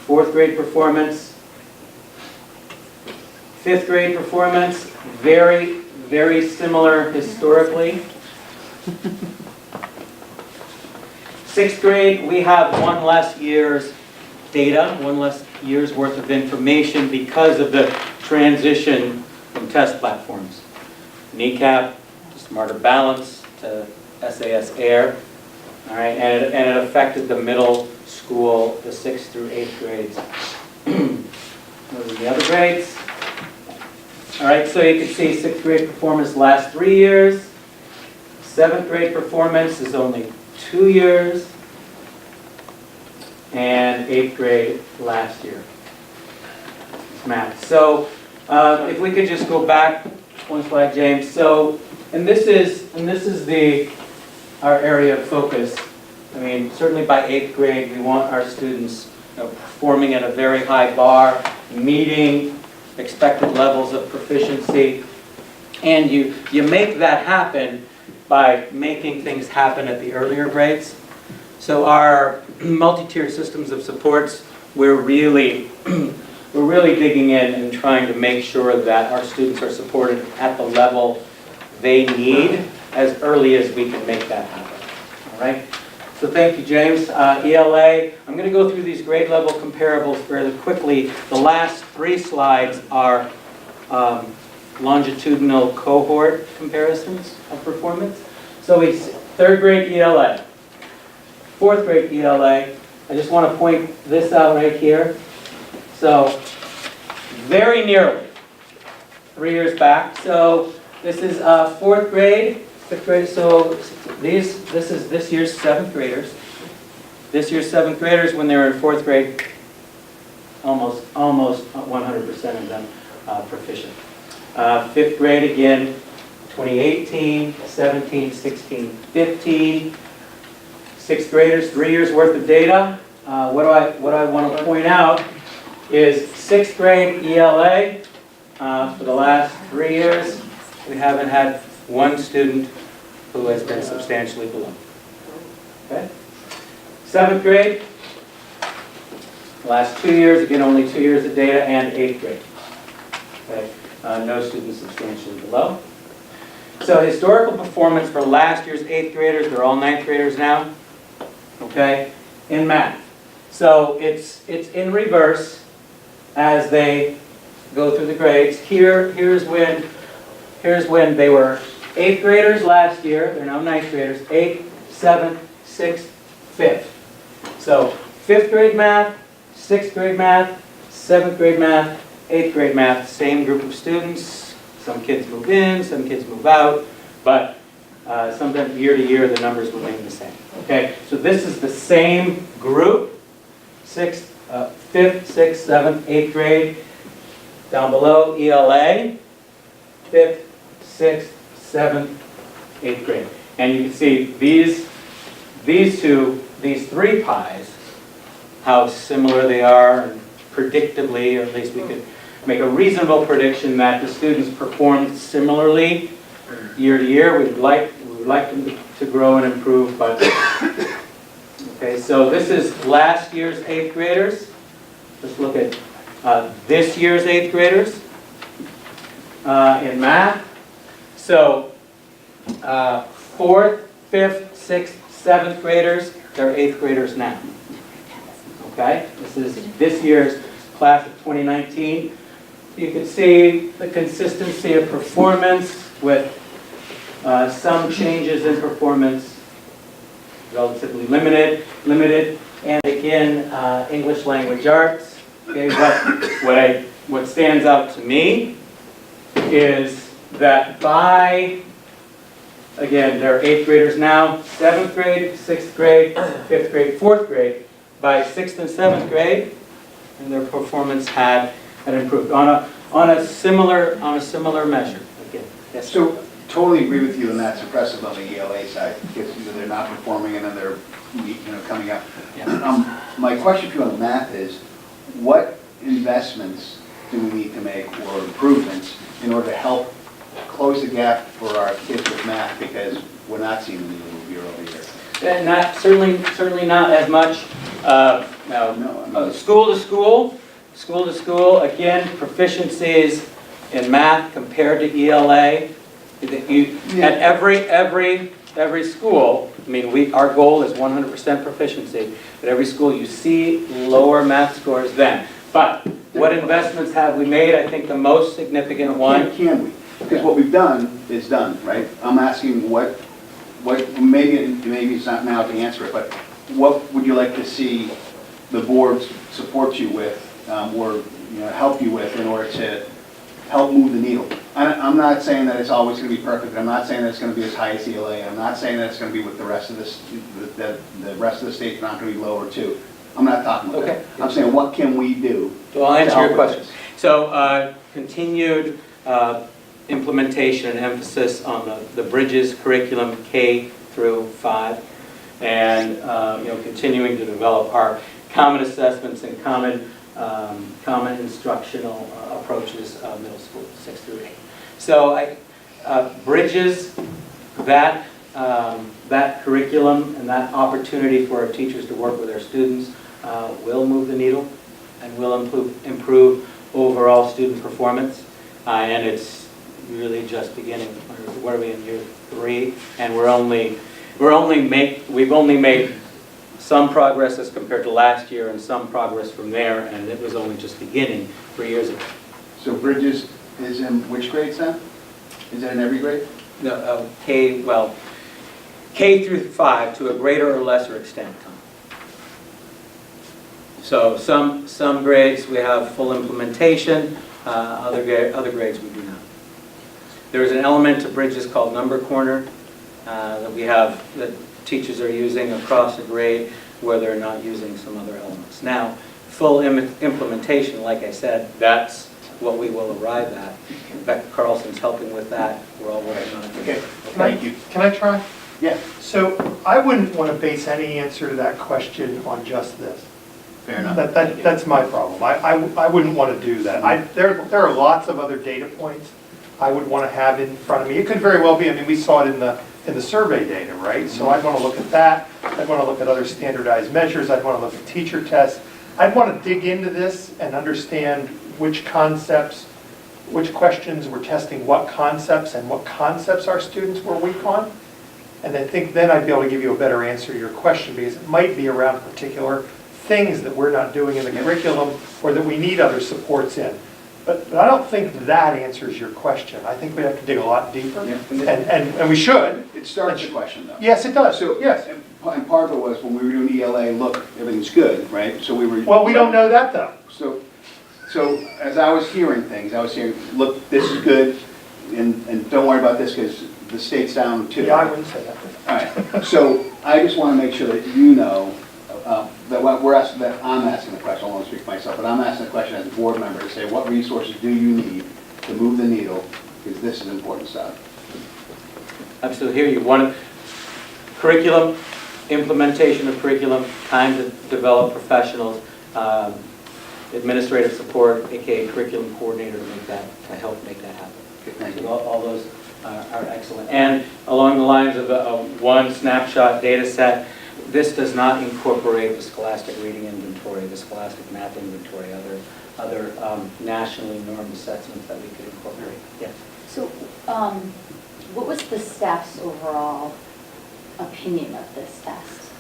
fourth grade performance. Fifth grade performance, very, very similar historically. Sixth grade, we have one less year's data, one less year's worth of information because of the transition from test platforms. NECAP to Smarter Balance to SAS Air. All right, and it affected the middle school, the 6th through 8th grades. Those are the other grades. All right, so you can see 6th grade performance last 3 years. 7th grade performance is only 2 years. And 8th grade last year. It's math. So if we could just go back one slide, James. So, and this is our area of focus. I mean, certainly by 8th grade, we want our students performing at a very high bar, meeting expected levels of proficiency, and you make that happen by making things happen at the earlier grades. So our multi-tier systems of supports, we're really digging in and trying to make sure that our students are supported at the level they need as early as we can make that happen. All right. So thank you, James. ELA, I'm going to go through these grade level comparables fairly quickly. The last 3 slides are longitudinal cohort comparisons of performance. So it's 3rd grade ELA, 4th grade ELA. I just want to point this out right here. So very nearly 3 years back. So this is 4th grade. 5th grade, so this is this year's 7th graders. This year's 7th graders, when they were in 4th grade, almost 100% of them proficient. 5th grade again, 2018, 17, 16, 15. 6th graders, 3 years worth of data. What I want to point out is 6th grade ELA. For the last 3 years, we haven't had one student who has been substantially below. Okay? 7th grade, last 2 years, again only 2 years of data, and 8th grade. Okay? No students substantially below. So historical performance for last year's 8th graders, they're all 9th graders now, okay, in math. So it's in reverse as they go through the grades. Here's when they were 8th graders last year. They're now 9th graders. 8th, 7th, 6th, 5th. So 5th grade math, 6th grade math, 7th grade math, 8th grade math. Same group of students. Some kids move in, some kids move out, but sometimes year to year the numbers remain the same. Okay, so this is the same group. 5th, 6th, 7th, 8th grade. Down below, ELA, 5th, 6th, 7th, 8th grade. And you can see these 3 pies, how similar they are, and predictably, or at least we could make a reasonable prediction that the students perform similarly year to year. We would like them to grow and improve, but okay, so this is last year's 8th graders. Let's look at this year's 8th graders in math. So 4th, 5th, 6th, 7th graders, they're 8th graders now. Okay, this is this year's class of 2019. You can see the consistency of performance with Some changes in performance, relatively limited. And again, English language arts. Okay, what stands out to me is that by, again, they're 8th graders now, 7th grade, 6th grade, 5th grade, 4th grade. By 6th and 7th grade, and their performance had improved on a similar measure. Again, yes.
So, totally agree with you, and that's impressive on the ELA side, because they're not performing and then they're, coming up.
Yeah.
My question for you on math is, what investments do we need to make or improvements in order to help close the gap for our kids with math, because we're not seeing them move year over year?
And not, certainly not as much. School to school, again, proficiencies in math compared to ELA. At every school, I mean, our goal is 100% proficiency. At every school, you see lower math scores then. But what investments have we made? I think the most significant one.
Can we? Because what we've done is done, right? I'm asking what maybe it's not now to answer it, but what would you like to see the board support you with, or help you with in order to help move the needle? I'm not saying that it's always going to be perfect. I'm not saying that it's going to be as high as ELA. I'm not saying that it's going to be with the rest of the rest of the states not going to be lower too. I'm not talking about that. I'm saying what can we do?
So I'll answer your question. So continued implementation and emphasis on the Bridges curriculum K through 5, and continuing to develop our common assessments and common instructional approaches middle school 6 through 8. So Bridges, that curriculum and that opportunity for our teachers to work with their students will move the needle and will improve overall student performance. And it's really just beginning. What are we in, year 3? And we've only made some progress as compared to last year, and some progress from there, and it was only just beginning 3 years ago.
So Bridges is in which grades then? Is it in every grade?
No, K through 5 to a greater or lesser extent, Tom. So some grades we have full implementation, other grades we do not. There's an element to Bridges called Number Corner that teachers are using across a grade where they're not using some other elements. Now, full implementation, like I said, that's what we will arrive at. Becca Carlson's helping with that. We're all working on it.
Okay,
Thank you. Can I try?
Yeah.
So I wouldn't want to base any answer to that question on just this.
Fair enough.
That's my problem. I wouldn't want to do that. There are lots of other data points I would want to have in front of me. It could very well be, I mean, we saw it in the survey data, right? So I'd want to look at that. I'd want to look at other standardized measures. I'd want to look at teacher tests. I'd want to dig into this and understand which concepts, which questions we're testing what concepts, and what concepts our students were weak on. And I think then I'd be able to give you a better answer to your question, because it might be around particular things that we're not doing in the curriculum or that we need other supports in. But I don't think that answers your question. I think we have to dig a lot deeper,
Yeah.
and we should.
It starts the question though.
Yes, it does.
So,
Yes.
and part of it was when we were doing ELA, look, everything's good, right? So we were.
Well, we don't know that though.
So as I was hearing things, I was hearing, look, this is good, and don't worry about this because the state's down too.
Yeah, I wouldn't say that.
All right, so I just want to make sure that you know that what we're asking, that I'm asking the question, I don't want to speak for myself, but I'm asking the question as a board member to say, what resources do you need to move the needle, because this is important stuff.
I'm still here. You want curriculum, implementation of curriculum, time to develop professionals, administrative support, aka curriculum coordinator to help make that happen.
Thank
So
you.
all those are excellent. And along the lines of one snapshot data set, this does not incorporate the scholastic reading inventory, the scholastic math inventory, other nationally normed assessments that we could incorporate. Yes.
So, what was the staff's overall opinion of this test?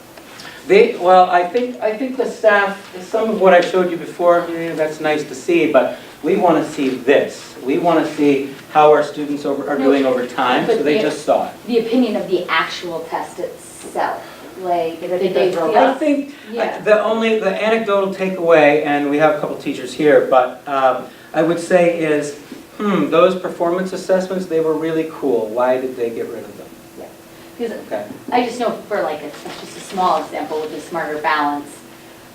Well, I think the staff, some of what I showed you before, that's nice to see, but We want to see this. We want to see how our students are doing over time, so they just saw it.
The opinion of the actual test itself, like,
Is it
did they
because
feel?
I think
Yeah.
the anecdotal takeaway, and we have a couple teachers here, but I would say is, those performance assessments, they were really cool. Why did they get rid of them?
Because
Okay.
I just know for like, just a small example with the Smarter Balance,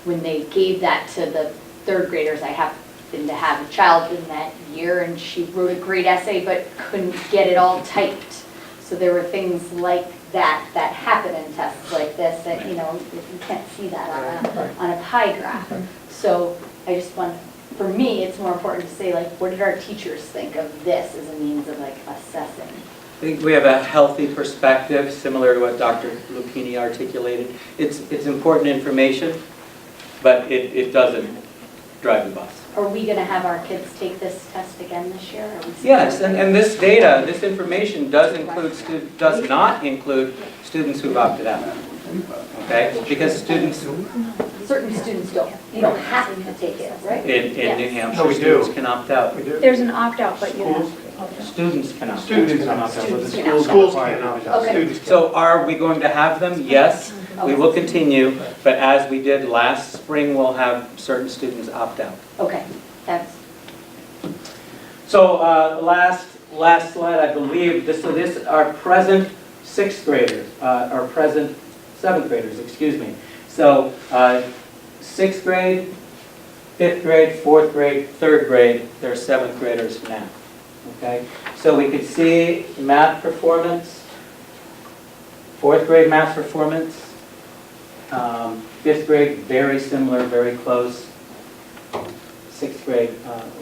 when they gave that to the third graders, I happened to have a child in that year and she wrote a great essay but couldn't get it all typed. So there were things like that happen in tests like this that, you know, you can't see that on a pie graph. So I just want, for me, it's more important to say like, what did our teachers think of this as a means of like assessing?
I think we have a healthy perspective, similar to what Dr. Lupini articulated. It's important information, but it doesn't drive the bus.
Are we going to have our kids take this test again this year? Are we
Yes, and this data, this information does not include students who've opted out. Okay? Because students
Certain students don't. You don't have to take it, right?
in New
Yes.
Hampshire,
No, we do.
students can opt out.
We do.
There's an opt-out, but you have.
Students can opt out.
Students can opt out, but the schools can't opt out.
Okay.
Students can't.
So are we going to have them? Yes, we will continue, but as we did last spring, we'll have certain students opt out.
Okay, that's,
So last slide, I believe, this our present sixth graders, our present seventh graders, excuse me. So sixth grade, fifth grade, fourth grade, third grade, they're seventh graders now. Okay, so we could see math performance, fourth grade math performance, fifth grade very similar, very close, sixth grade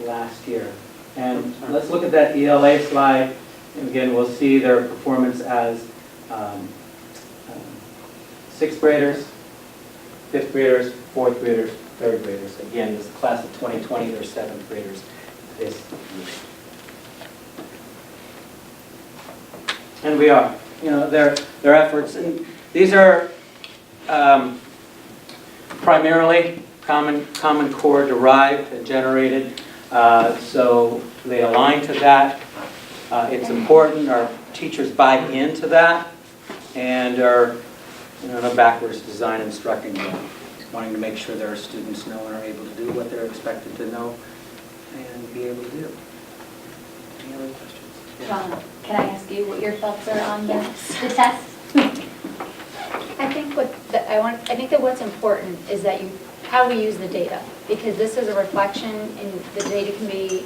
last year. And let's look at that ELA slide, and again we'll see their performance as sixth graders, fifth graders, fourth graders, third graders. Again, this is the class of 2020, they're seventh graders this year. And we are, you know, their efforts, and these are primarily Common Core derived and generated, so they align to that. It's important our teachers buy into that and are, you know, backwards design instructing them, wanting to make sure their students know and are able to do what they're expected to know and be able to do. Any other questions?
John, can I ask you what your thoughts are on the test?
I think that what's important is that how we use the data, because this is a reflection and the data can be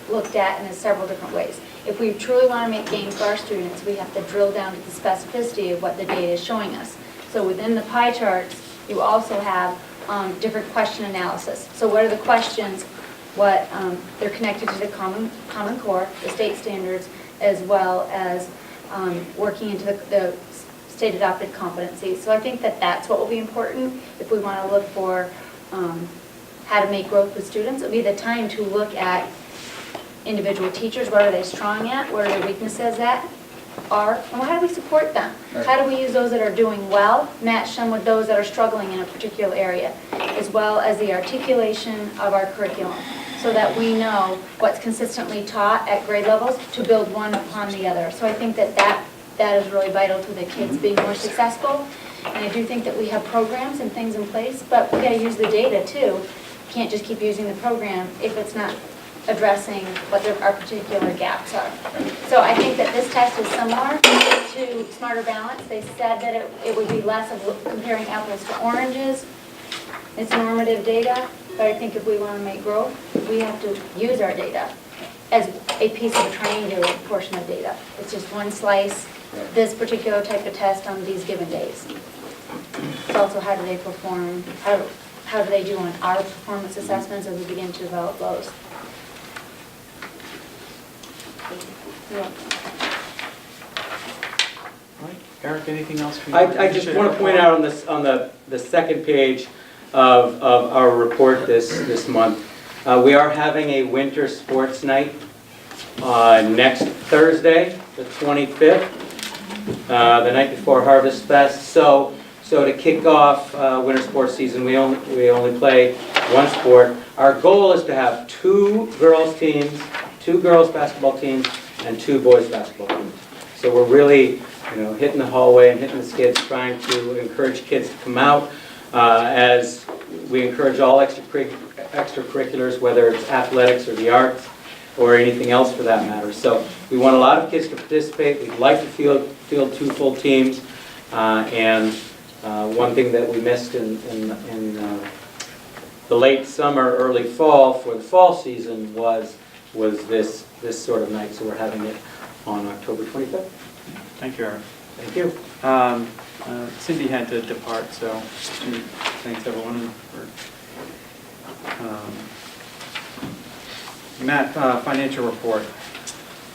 looked at in several different ways. If we truly want to make gains for our students, we have to drill down to the specificity of what the data is showing us. So within the pie charts, you also have different question analysis. So what are the questions? They're connected to the Common Core, the state standards, as well as working into the state adopted competencies. So I think that that's what will be important if we want to look for how to make growth with students. It'll be the time to look at individual teachers, what are they strong at, what are their weaknesses and how do we support them? How do we use those that are doing well, match them with those that are struggling in a particular area, as well as the articulation of our curriculum, so that we know what's consistently taught at grade levels to build one upon the other. So I think that is really vital to the kids being more successful. And I do think that we have programs and things in place, but we got to use the data too. Can't just keep using the program if it's not addressing what our particular gaps are. So I think that this test is similar to Smarter Balance. They said that it would be less of comparing apples to oranges. It's normative data, but I think if we want to make growth, we have to use our data as a piece of a triangular portion of data. It's just one slice, this particular type of test on these given days. It's also how do they perform, how do they do on our performance assessments as we begin to develop those.
All right. Eric, anything else?
I just want to point out on the second page of our report this month, we are having a winter sports night next Thursday, the 25th, the night before Harvest Fest. So to kick off winter sports season, we only play one sport. Our goal is to have 2 girls teams, 2 girls basketball teams, and 2 boys basketball teams. So we're really, hitting the hallway and hitting the skids, trying to encourage kids to come out as we encourage all extracurriculars, whether it's athletics or the arts or anything else for that matter. So we want a lot of kids to participate. We'd like to field 2 full teams. And one thing that we missed in the late summer, early fall for the fall season was this sort of night. So we're having it on October 25th.
Thank you, Eric.
Thank you.
Cindy had to depart, so thanks everyone for. Matt, financial report.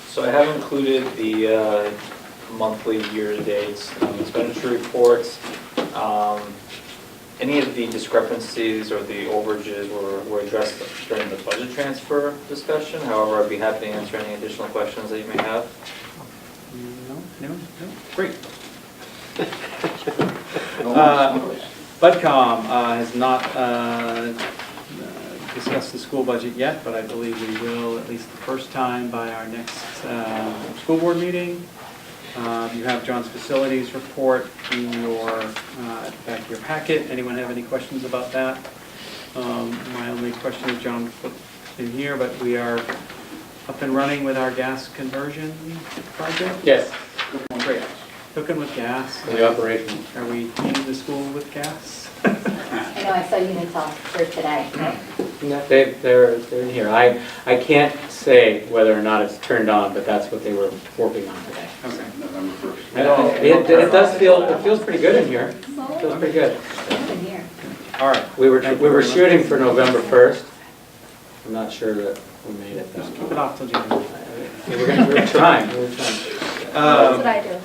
So I have included the monthly year-to-date expenditure reports. Any of the discrepancies or the overages were addressed during the budget transfer discussion. However, I'd be happy to answer any additional questions that you may have.
No, great. BudCom has not discussed the school budget yet, but I believe we will at least the first time by our next school board meeting. You have John's facilities report in your back of your packet. Anyone have any questions about that? My only question is John put in here, but we are up and running with our gas conversion project.
Yes.
Great. Cooking with gas.
The operation.
Are we heating the school with gas?
I know, I saw Unitel for today.
They're in here. I can't say whether or not it's turned on, but that's what they were working on today.
Okay.
November 1st.
It does feel, it feels pretty good in here. It feels pretty good.
In here.
All right.
We were shooting for November 1st. I'm not sure that we made it though.
Just keep it off till January.
We're trying.
That's what I do.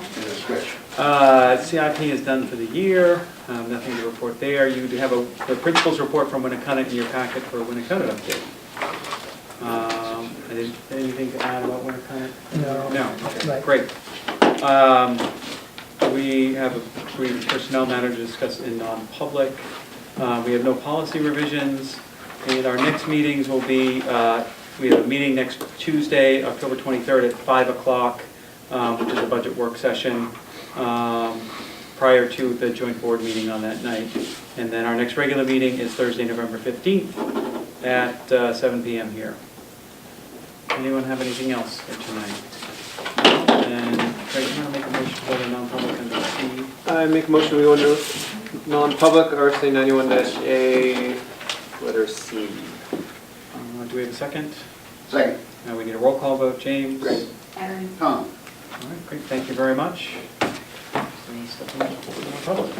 CIP is done for the year. Nothing to report there. You do have the principal's report from Winnicott in your packet for Winnicott update. Anything to add about Winnicott?
No.
No. Okay.
Right.
Great. We have a personnel matter to discuss in non-public. We have no policy revisions. And our next meetings will be, we have a meeting next Tuesday, October 23rd at 5 o'clock, which is a budget work session prior to the joint board meeting on that night. And then our next regular meeting is Thursday, November 15th at 7 p.m. here. Anyone have anything else for tonight? And Craig, you want to make a motion for the non-public under C?
I make a motion we go into non-public, RSA 91-A, letter C.
Do we have a second?
Second.
Now we need a roll call vote. James?
Great.
Erin.
Tom?
All right, great. Thank you very much. So, step into non-public.